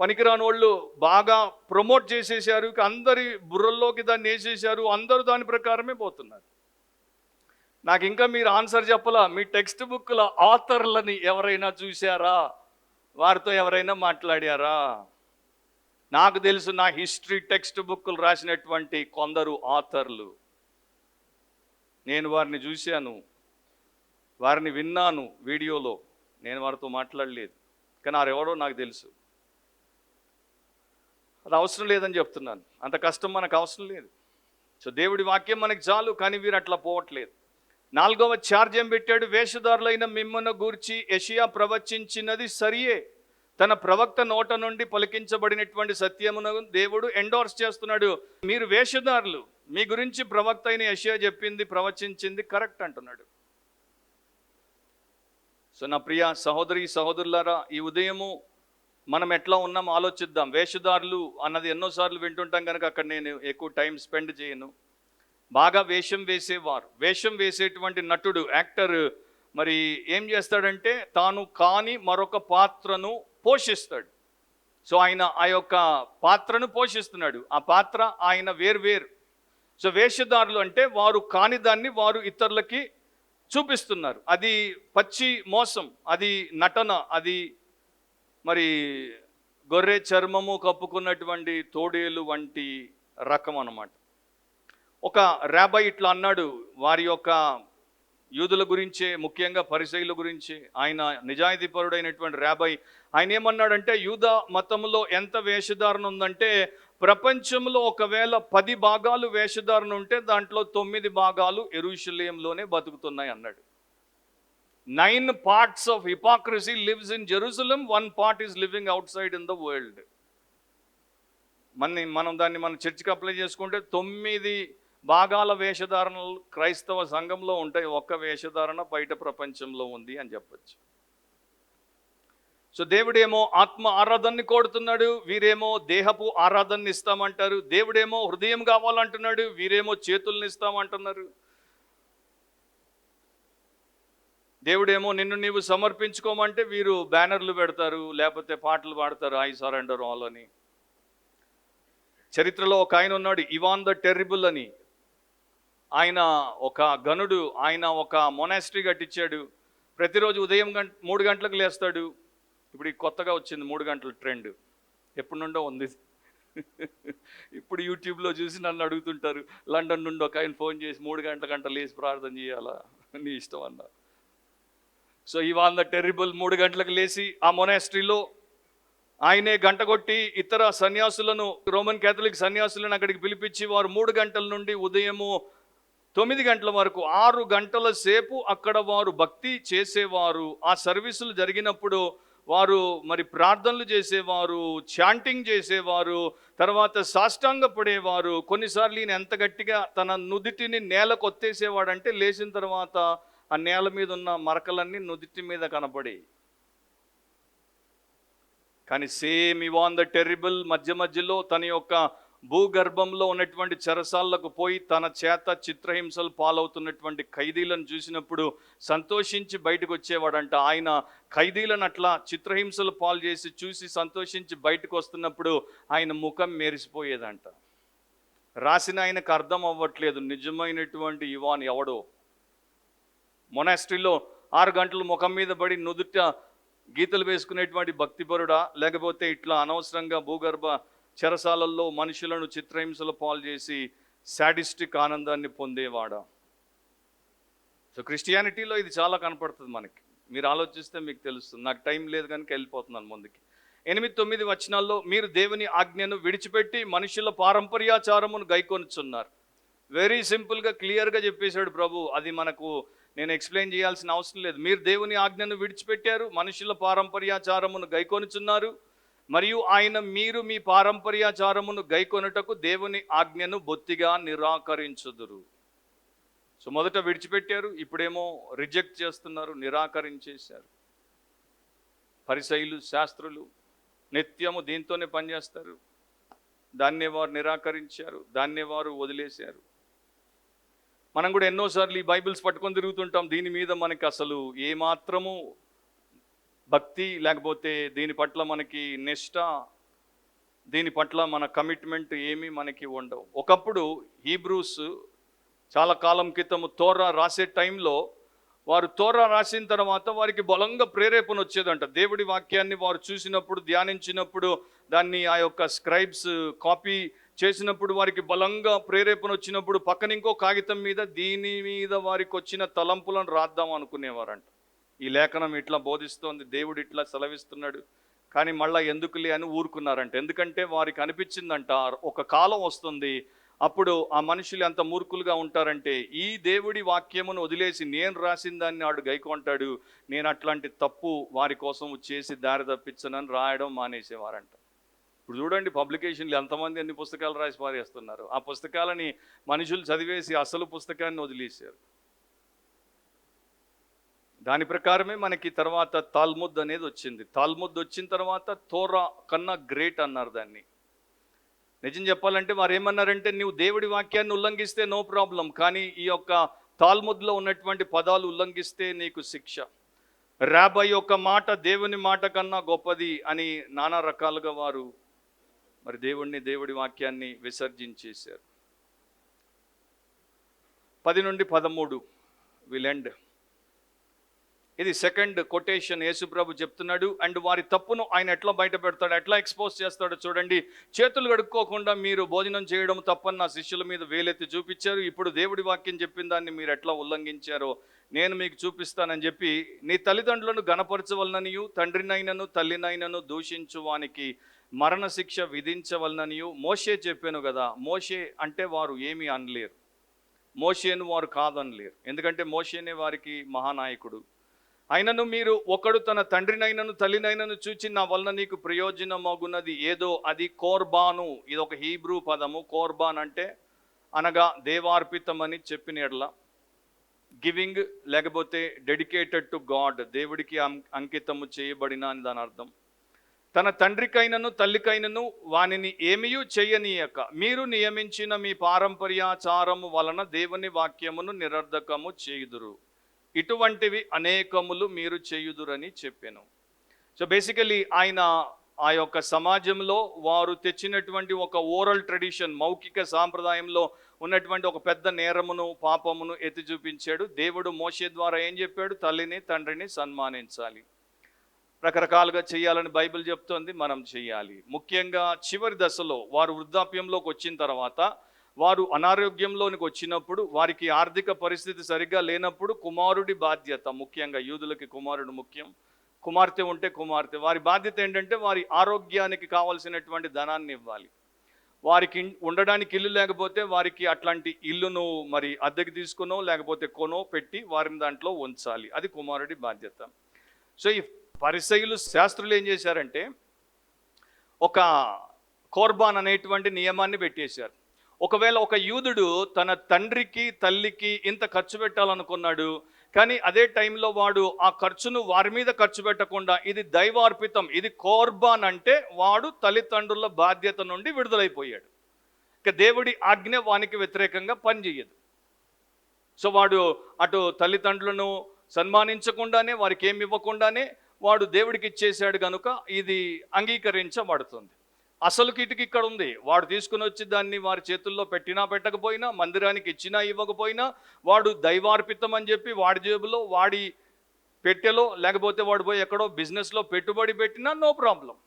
పనికిరాని వాళ్ళు బాగా ప్రమోట్ చేసేసారు. అందరి బుర్రల్లోకి దాన్ని వేసేసారు. అందరూ దాని ప్రకారమే పోతున్నారు. నాకు ఇంకా మీరు ఆన్సర్ చెప్పలా. మీ టెక్స్ట్ బుక్ల ఆథర్లని ఎవరైనా చూశారా? వారితో ఎవరైనా మాట్లాడారా? నాకు తెలుసు, నా హిస్టరీ టెక్స్ట్ బుక్లు రాసినటువంటి కొందరు ఆథర్లు, నేను వారిని చూశాను, వారిని విన్నాను వీడియోలో. నేను వారితో మాట్లాడలేదు, కానీ వారెవరో నాకు తెలుసు. అది అవసరం లేదని చెప్తున్నాను. అంత కష్టం మనకు అవసరం లేదు. సో దేవుడి వాక్యం మనకి చాలు. కానీ వీరు అట్లా పోవట్లేదు. 4వ ఛార్జ్ ఏం పెట్టాడు? వేషధారులైన మిమ్మల్ని గూర్చి యెషయా ప్రవచించినది సరియే. తన ప్రవక్త నోట నుండి పలికించబడినటువంటి సత్యమును దేవుడు ఎండోర్స్ చేస్తున్నాడు. మీరు వేషధారులు, మీ గురించి ప్రవక్త అయిన యెషయా చెప్పింది, ప్రవచించింది కరెక్ట్ అంటున్నాడు. సో నా ప్రియ సహోదరి సహోదరులారా, ఈ ఉదయము మనం ఎట్లా ఉన్నాం ఆలోచిద్దాం. వేషధారులు అన్నది ఎన్నోసార్లు వింటుంటాం కనుక అక్కడ నేను ఎక్కువ టైం స్పెండ్ చేయను. బాగా వేషం వేసేవారు, వేషం వేసేటువంటి నటుడు, యాక్టర్ మరి ఏం చేస్తాడంటే తాను కాని మరొక పాత్రను పోషిస్తాడు. సో ఆయన ఆ యొక్క పాత్రను పోషిస్తున్నాడు. ఆ పాత్ర ఆయన వేరు. సో వేషధారులు అంటే వారు కాని దాన్ని వారు ఇతరులకి చూపిస్తున్నారు. అది పచ్చి మోసం, అది నటన, అది మరి గొర్రె చర్మము కప్పుకున్నటువంటి తోడేలు వంటి రకం అన్నమాట. ఒక రాబై ఇట్లా అన్నాడు వారి యొక్క యూదుల గురించే, ముఖ్యంగా పరిసయ్యుల గురించి. ఆయన నిజాయితీపరుడైనటువంటి రాబై. ఆయన ఏమన్నాడంటే, యూదా మతంలో ఎంత వేషధారణ ఉందంటే, ప్రపంచంలో ఒకవేళ 10 భాగాలు వేషధారణ ఉంటే దాంట్లో 9 భాగాలు యెరూషలేంలోనే బతుకుతున్నాయి అన్నాడు. 9 parts of hypocrisy lives in Jerusalem, 1 part is living outside in the world. మనం దాన్ని మన చర్చికి అప్లై చేసుకుంటే 9 భాగాల వేషధారణలు క్రైస్తవ సంఘంలో ఉంటాయి. ఒక్క వేషధారణ బయట ప్రపంచంలో ఉంది అని చెప్పచ్చు. సో దేవుడేమో ఆత్మ ఆరాధనని కోరుతున్నాడు, వీరేమో దేహపు ఆరాధనని ఇస్తామంటారు. దేవుడేమో హృదయం కావాలంటున్నాడు, వీరేమో చేతుల్ని ఇస్తామంటున్నారు. దేవుడేమో నిన్ను నీవు సమర్పించుకోమంటే వీరు బ్యానర్లు పెడతారు, లేకపోతే పాటలు పాడతారు, ఐ సరెండర్ ఆల్ అని. చరిత్రలో ఒక ఆయన ఉన్నాడు, ఇవాన్ ద టెర్రిబుల్ అని. ఆయన ఒక గనుడు. ఆయన ఒక మొనాస్ట్రీ కట్టించాడు. ప్రతిరోజు ఉదయం 3 గంటలకు లేస్తాడు. ఇప్పుడు కొత్తగా వచ్చింది 3 గంటల ట్రెండ్, ఎప్పటి నుండో ఉంది. ఇప్పుడు యూట్యూబ్లో చూసి నన్ను అడుగుతుంటారు, లండన్ నుండి ఒక ఆయన ఫోన్ చేసి 3 గంటల లేచి ప్రార్థన చేయాలా, నీ ఇష్టం అన్నా. సో ఇవాన్ ద టెర్రిబుల్ 3 గంటలకు లేచి ఆ మొనాస్ట్రీలో ఆయనే గంట కొట్టి ఇతర సన్యాసులను, రోమన్ క్యాథలిక్ సన్యాసులను అక్కడికి పిలిపించి వారు 3 గంటల నుండి ఉదయము 9 గంటల వరకు 6 గంటల సేపు అక్కడ వారు భక్తి చేసేవారు. ఆ సర్వీసులు జరిగినప్పుడు వారు మరి ప్రార్థనలు చేసేవారు, చాంటింగ్ చేసేవారు, తర్వాత సాష్టాంగ పడేవారు. కొన్నిసార్లు ఈయన ఎంత గట్టిగా తన నుదిటిని నేల కొత్తేసేవాడంటే లేచిన తర్వాత ఆ నేల మీద ఉన్న మరకలన్నీ నుదిటి మీద కనపడేవి. కానీ సేమ్ ఇవాన్ ద టెర్రిబుల్ మధ్య మధ్యలో తన యొక్క భూగర్భంలో ఉన్నటువంటి చెరసాలకు పోయి తన చేత చిత్రహింసలు పాలవుతున్నటువంటి ఖైదీలను చూసినప్పుడు సంతోషించి బయటకు వచ్చేవాడంట. ఆయన ఖైదీలను అట్లా చిత్రహింసలు పాలు చేసి చూసి సంతోషించి బయటకు వస్తున్నప్పుడు ఆయన ముఖం మెరిసిపోయేదంట. రాసిన ఆయనకు అర్థం అవ్వట్లేదు నిజమైనటువంటి ఇవాన్ ఎవడో. మొనాస్ట్రీలో 6 గంటలు ముఖం మీద పడి నుదుట గీతలు వేసుకునేటువంటి భక్తిపరుడా, లేకపోతే ఇట్లా అనవసరంగా భూగర్భ చెరసాలల్లో మనుషులను చిత్రహింసలు పాలు చేసి సాడిస్టిక్ ఆనందాన్ని పొందేవాడా? సో క్రిస్టియానిటీలో ఇది చాలా కనపడుతుంది మనకి. మీరు ఆలోచిస్తే మీకు తెలుస్తుంది. నాకు టైం లేదు కనుక వెళ్ళిపోతున్నాను ముందుకి. 8-9 వచనాల్లో మీరు దేవుని ఆజ్ఞను విడిచిపెట్టి మనుషుల పారంపర్యాచారమును గైకొనుచున్నారు. వెరీ సింపుల్గా క్లియర్గా చెప్పేశాడు ప్రభు. అది మనకు నేను ఎక్స్ప్లెయిన్ చేయాల్సిన అవసరం లేదు. మీరు దేవుని ఆజ్ఞను విడిచిపెట్టారు, మనుషుల పారంపర్యాచారమును గైకొనుచున్నారు, మరియు ఆయన మీరు మీ పారంపర్యాచారమును గైకొనుటకు దేవుని ఆజ్ఞను బొత్తిగా నిరాకరించుదురు. సో మొదట విడిచిపెట్టారు, ఇప్పుడేమో రిజెక్ట్ చేస్తున్నారు, నిరాకరించేశారు. పరిసయ్యులు, శాస్త్రులు నిత్యము దీంతోనే పనిచేస్తారు. దాన్నే వారు నిరాకరించారు, దాన్నే వారు వదిలేశారు. మనం కూడా ఎన్నోసార్లు ఈ బైబిల్స్ పట్టుకొని తిరుగుతుంటాం. దీని మీద మనకి అసలు ఏమాత్రము భక్తి, లేకపోతే దీని పట్ల మనకి నిష్ట, దీని పట్ల మన కమిట్మెంట్ ఏమీ మనకి ఉండవు. ఒకప్పుడు హీబ్రూస్ చాలా కాలం క్రితం తోరా రాసే టైంలో వారు తోరా రాసిన తర్వాత వారికి బలంగా ప్రేరేపణ వచ్చేదంట. దేవుడి వాక్యాన్ని వారు చూసినప్పుడు, ధ్యానించినప్పుడు, దాన్ని ఆ యొక్క స్క్రైబ్స్ కాపీ చేసినప్పుడు వారికి బలంగా ప్రేరేపణ వచ్చినప్పుడు పక్కన ఇంకో కాగితం మీద దీని మీద వారికి వచ్చిన తలంపులను రాద్దాం అనుకునేవారంట. ఈ లేఖనం ఇట్లా బోధిస్తోంది, దేవుడు ఇట్లా సెలవిస్తున్నాడు, కానీ మళ్ళీ ఎందుకులే అని ఊరుకున్నారంట. ఎందుకంటే వారికి అనిపించిందంట ఒక కాలం వస్తుంది, అప్పుడు ఆ మనుషులు ఎంత మూర్ఖులుగా ఉంటారంటే ఈ దేవుడి వాక్యమును వదిలేసి నేను రాసిన దాన్ని వాడు గైకొంటాడు, నేను అట్లాంటి తప్పు వారి కోసం చేసి దారి తప్పించనని రాయడం మానేసేవారంట. ఇప్పుడు చూడండి పబ్లికేషన్లు ఎంతమంది ఎన్ని పుస్తకాలు రాసి పారేస్తున్నారు. ఆ పుస్తకాలని మనుషులు చదివేసి అసలు పుస్తకాన్ని వదిలేశారు. దాని ప్రకారమే మనకి తర్వాత తాల్ముద్ అనేది వచ్చింది. తాల్ముద్ వచ్చిన తర్వాత తోరా కన్నా గ్రేట్ అన్నారు దాన్ని. నిజం చెప్పాలంటే వారు ఏమన్నారంటే నువ్వు దేవుడి వాక్యాన్ని ఉల్లంఘిస్తే నో ప్రాబ్లం, కానీ ఈ యొక్క తాల్ముద్లో ఉన్నటువంటి పదాలు ఉల్లంఘిస్తే నీకు శిక్ష. రాబై యొక్క మాట దేవుని మాట కన్నా గొప్పది అని నానా రకాలుగా వారు మరి దేవుడి వాక్యాన్ని విసర్జించేశారు. 10-13 విల్ ఎండ్. ఇది సెకండ్ కొటేషన్. యేసుప్రభు చెప్తున్నాడు. అండ్ వారి తప్పును ఆయన ఎట్లా బయట పెడతాడు, ఎట్లా ఎక్స్పోజ్ చేస్తాడో చూడండి. చేతులు కడుక్కోకుండా మీరు భోజనం చేయడం తప్పని నా శిష్యుల మీద వేలెత్తి చూపించారు. ఇప్పుడు దేవుడి వాక్యం చెప్పిన దాన్ని మీరు ఎట్లా ఉల్లంఘించారో నేను మీకు చూపిస్తానని చెప్పి నీ తల్లిదండ్రులను గణపరచవలననియు తండ్రినైనను తల్లినైనను దూషించు వానికి మరణశిక్ష విధించవలననియు మోషే చెప్పాను కదా. మోషే అంటే వారు ఏమీ అనలేరు, మోషేను వారు కాదనలేరు, ఎందుకంటే మోషేనే వారికి మహానాయకుడు. అయినను మీరు ఒకడు తన తండ్రినైనను తల్లినైనను చూచి నా వలన నీకు ప్రయోజనమగున్నది ఏదో అది కోర్బాను. ఇది ఒక హీబ్రూ పదము. కోర్బాన్ అంటే అనగా దేవార్పితమని చెప్పిన ఎడల, గివింగ్ లేకపోతే డెడికేటెడ్ టు గాడ్, దేవుడికి అంకితము చేయబడిన అని దాని అర్థం. తన తండ్రికైనను తల్లికైనను వానిని ఏమీయూ చెయ్యనీయక మీరు నియమించిన మీ పారంపర్యాచారము వలన దేవుని వాక్యమును నిరర్ధకము చేయుదురు, ఇటువంటివి అనేకములు మీరు చేయుదురని చెప్పాను. సో బేసికలీ ఆయన ఆ యొక్క సమాజంలో వారు తెచ్చినటువంటి ఒక ఓరల్ ట్రెడిషన్, మౌఖిక సాంప్రదాయంలో ఉన్నటువంటి ఒక పెద్ద నేరమును పాపమును ఎత్తి చూపించాడు. దేవుడు మోషే ద్వారా ఏం చెప్పాడు? తల్లిని తండ్రిని సన్మానించాలి. రకరకాలుగా చేయాలని బైబిల్ చెప్తోంది, మనం చేయాలి. ముఖ్యంగా చివరి దశలో వారు వృద్ధాప్యంలోకి వచ్చిన తర్వాత, వారు అనారోగ్యంలోనికి వచ్చినప్పుడు, వారికి ఆర్థిక పరిస్థితి సరిగ్గా లేనప్పుడు కుమారుడి బాధ్యత, ముఖ్యంగా యూదులకి కుమారుడు ముఖ్యం, కుమార్తె ఉంటే కుమార్తె, వారి బాధ్యత ఏంటంటే వారి ఆరోగ్యానికి కావలసినటువంటి ధనాన్ని ఇవ్వాలి. వారికి ఉండడానికి ఇల్లు లేకపోతే వారికి అట్లాంటి ఇల్లును మరి అద్దెకి తీసుకునో లేకపోతే కొనో పెట్టి వారిని దాంట్లో ఉంచాలి. అది కుమారుడి బాధ్యత. సో ఈ పరిసయ్యులు శాస్త్రులు ఏం చేశారంటే ఒక కోర్బాన్ అనేటువంటి నియమాన్ని పెట్టేశారు. ఒకవేళ ఒక యూదుడు తన తండ్రికి తల్లికి ఇంత ఖర్చు పెట్టాలనుకున్నాడు, కానీ అదే టైంలో వాడు ఆ ఖర్చును వారి మీద ఖర్చు పెట్టకుండా ఇది దైవార్పితం, ఇది కోర్బాన్ అంటే వాడు తల్లిదండ్రుల బాధ్యత నుండి విడుదలైపోయాడు. ఇక దేవుడి ఆజ్ఞ వానికి వ్యతిరేకంగా పనిచేయదు. సో వాడు అటు తల్లిదండ్రులను సన్మానించకుండానే వారికి ఏమి ఇవ్వకుండానే వాడు దేవుడికి ఇచ్చేశాడు కనుక ఇది అంగీకరించబడుతుంది. అసలు కిటికీ ఇక్కడ ఉంది. వాడు తీసుకుని వచ్చి దాన్ని వారి చేతుల్లో పెట్టినా పెట్టకపోయినా, మందిరానికి ఇచ్చినా ఇవ్వకపోయినా, వాడు దైవార్పితం అని చెప్పి వాడి జేబులో వాడి పెట్టెలో లేకపోతే వాడు పోయి ఎక్కడో బిజినెస్లో పెట్టుబడి పెట్టినా నో ప్రాబ్లం.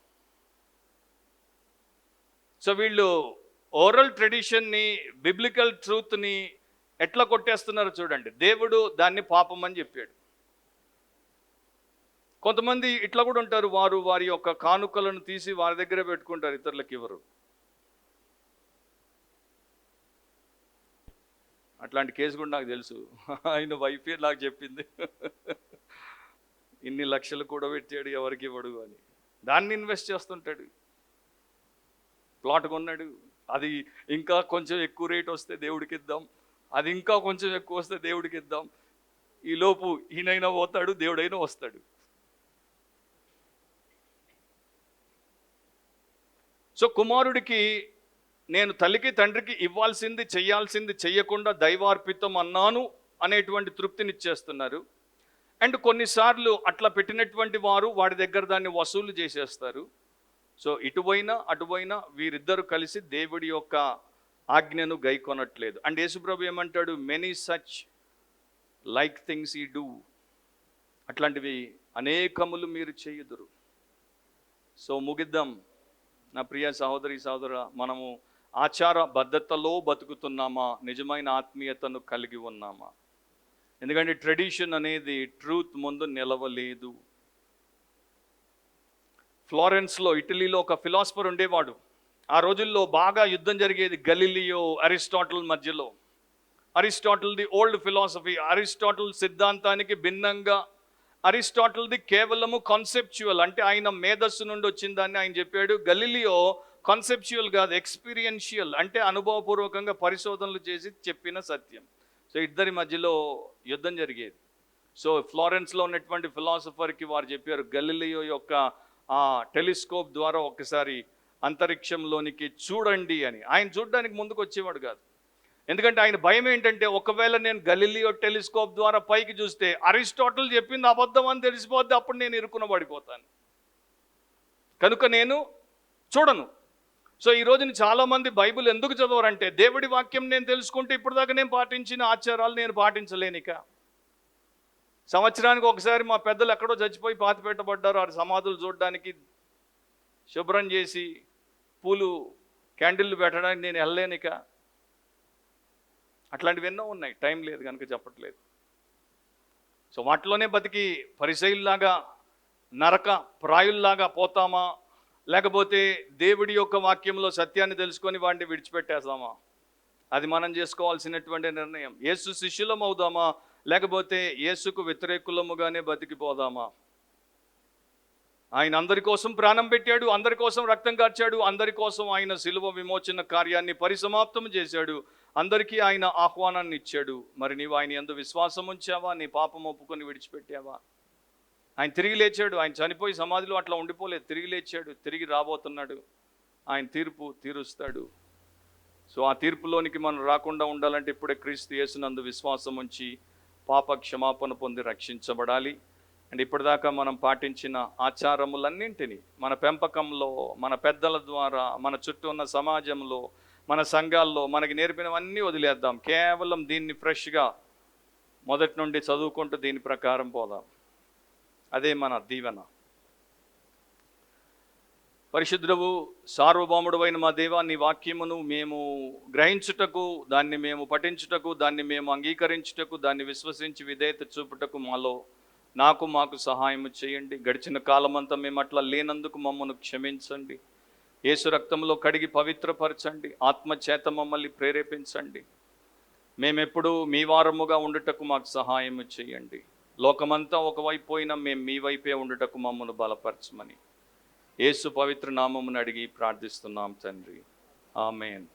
సో వీళ్ళు ఓరల్ ట్రెడిషన్ని, బిబ్లికల్ ట్రూత్ని ఎట్లా కొట్టేస్తున్నారో చూడండి. దేవుడు దాన్ని పాపం అని చెప్పాడు. కొంతమంది ఇట్లా కూడా ఉంటారు, వారు వారి యొక్క కానుకలను తీసి వారి దగ్గరే పెట్టుకుంటారు, ఇతరులకు ఇవ్వరు. అట్లాంటి కేసు కూడా నాకు తెలుసు. ఆయన వైఫే నాకు చెప్పింది, ఇన్ని లక్షలు కూడా పెట్టాడు ఎవరికి ఇవ్వడు అని. దాన్ని ఇన్వెస్ట్ చేస్తుంటాడు. ప్లాట్ కొన్నాడు, అది ఇంకా కొంచెం ఎక్కువ రేట్ వస్తే దేవుడికి ఇద్దాం, అది ఇంకా కొంచెం ఎక్కువ వస్తే దేవుడికి ఇద్దాం. ఈలోపు ఈయనైనా పోతాడు, దేవుడైనా వస్తాడు. సో కుమారుడికి నేను తల్లికి తండ్రికి ఇవ్వాల్సింది చెయ్యాల్సింది చెయ్యకుండా దైవార్పితం అన్నాను అనేటువంటి తృప్తినిచ్చేస్తున్నారు. అండ్ కొన్నిసార్లు అట్లా పెట్టినటువంటి వారు వాడి దగ్గర దాన్ని వసూలు చేసేస్తారు. సో ఇటువైనా అటువైనా వీరిద్దరు కలిసి దేవుడి యొక్క ఆజ్ఞను గైకొనట్లేదు. అండ్ యేసుప్రభు ఏమంటాడు, మెనీ సచ్ లైక్ థింగ్స్ ఈ డూ, అట్లాంటివి అనేకములు మీరు చేయుదురు. సో ముగిద్దాం నా ప్రియ సహోదరి సహోదర, మనము ఆచార బద్ధతలో బతుకుతున్నామా, నిజమైన ఆత్మీయతను కలిగి ఉన్నామా? ఎందుకంటే ట్రెడిషన్ అనేది ట్రూత్ ముందు నిలవలేదు. ఫ్లోరెన్స్లో, ఇటలీలో ఒక ఫిలాసఫర్ ఉండేవాడు. ఆ రోజుల్లో బాగా యుద్ధం జరిగేది గలీలియో అరిస్టాటిల్ మధ్యలో. అరిస్టాటిల్ది ఓల్డ్ ఫిలాసఫీ, అరిస్టాటిల్ సిద్ధాంతానికి భిన్నంగా అరిస్టాటిల్ది కేవలము కాన్సెప్చువల్, అంటే ఆయన మేధస్సు నుండి వచ్చిన దాన్ని ఆయన చెప్పాడు. గలీలియో కాన్సెప్చువల్ కాదు, ఎక్స్పీరియన్షియల్, అంటే అనుభవపూర్వకంగా పరిశోధనలు చేసి చెప్పిన సత్యం. సో ఇద్దరి మధ్యలో యుద్ధం జరిగేది. సో ఫ్లోరెన్స్లో ఉన్నటువంటి ఫిలాసఫర్కి వారు చెప్పారు, గలీలియో యొక్క ఆ టెలిస్కోప్ ద్వారా ఒక్కసారి అంతరిక్షంలోనికి చూడండి అని. ఆయన చూడడానికి ముందుకు వచ్చేవాడు కాదు. ఎందుకంటే ఆయన భయం ఏంటంటే, ఒకవేళ నేను గలీలియో టెలిస్కోప్ ద్వారా పైకి చూస్తే అరిస్టాటిల్ చెప్పింది అబద్ధం అని తెలిసిపోద్ది, అప్పుడు నేను ఇరుకున పడిపోతాను, కనుక నేను చూడను. సో ఈ రోజున చాలామంది బైబిల్ ఎందుకు చదవరంటే, దేవుడి వాక్యం నేను తెలుసుకుంటే ఇప్పుడు దాకా నేను పాటించిన ఆచారాలు నేను పాటించలేనిక. సంవత్సరానికి ఒకసారి మా పెద్దలు ఎక్కడో చచ్చిపోయి పాతి పెట్టబడ్డారు, ఆ సమాధులు చూడడానికి శుభ్రం చేసి పూలు క్యాండిల్లు పెట్టడానికి నేను వెళ్ళలేనిక. అట్లాంటివి ఎన్నో ఉన్నాయి, టైం లేదు కనుక చెప్పట్లేదు. సో వాటిలోనే బతికి పరిసయ్యుల్లాగా నరక ప్రాయుల్లాగా పోతామా, లేకపోతే దేవుడి యొక్క వాక్యంలో సత్యాన్ని తెలుసుకొని వాటిని విడిచిపెట్టేస్తామా? అది మనం చేసుకోవాల్సినటువంటి నిర్ణయం. యేసు శిష్యులం అవుదామా, లేకపోతే యేసుకు వ్యతిరేకులముగానే బతికిపోదామా? ఆయన అందరి కోసం ప్రాణం పెట్టాడు, అందరి కోసం రక్తం కార్చాడు, అందరి కోసం ఆయన శిలువ విమోచన కార్యాన్ని పరిసమాప్తం చేశాడు, అందరికీ ఆయన ఆహ్వానాన్ని ఇచ్చాడు. మరి నీవు ఆయన యందు విశ్వాసం ఉంచావా? నీ పాపం ఒప్పుకొని విడిచిపెట్టావా? ఆయన తిరిగి లేచాడు, ఆయన చనిపోయి సమాధిలో అట్లా ఉండిపోలేదు, తిరిగి లేచాడు, తిరిగి రాబోతున్నాడు. ఆయన తీర్పు తీరుస్తాడు. సో ఆ తీర్పులోనికి మనం రాకుండా ఉండాలంటే ఇప్పుడే క్రీస్తు యేసునందు విశ్వాసం ఉంచి పాప క్షమాపణ పొంది రక్షించబడాలి. అండ్ ఇప్పటిదాకా మనం పాటించిన ఆచారములన్నింటినీ మన పెంపకంలో, మన పెద్దల ద్వారా, మన చుట్టూ ఉన్న సమాజంలో, మన సంఘాల్లో మనకి నేర్పినవన్నీ వదిలేద్దాం. కేవలం దీన్ని ఫ్రెష్గా మొదటి నుండి చదువుకుంటూ దీని ప్రకారం పోదాం. అదే మన దీవెన. పరిశుద్ధుడవు సార్వభౌముడవైన మా దేవా, నీ వాక్యమును మేము గ్రహించుటకు, దాన్ని మేము పఠించుటకు, దాన్ని మేము అంగీకరించుటకు, దాన్ని విశ్వసించి విధేయత చూపుటకు మాకు సహాయం చేయండి. గడిచిన కాలమంతా మేము అట్లా లేనందుకు మమ్మల్ని క్షమించండి. యేసు రక్తంలో కడిగి పవిత్రపరచండి. ఆత్మచేత మమ్మల్ని ప్రేరేపించండి. మేమెప్పుడు మీ వారముగా ఉండుటకు మాకు సహాయము చేయండి. లోకమంతా ఒకవైపు పోయినా మేము మీ వైపే ఉండుటకు మమ్మల్ని బలపరచమని యేసు పవిత్ర నామమును అడిగి ప్రార్థిస్తున్నాం తండ్రి. ఆమేన్.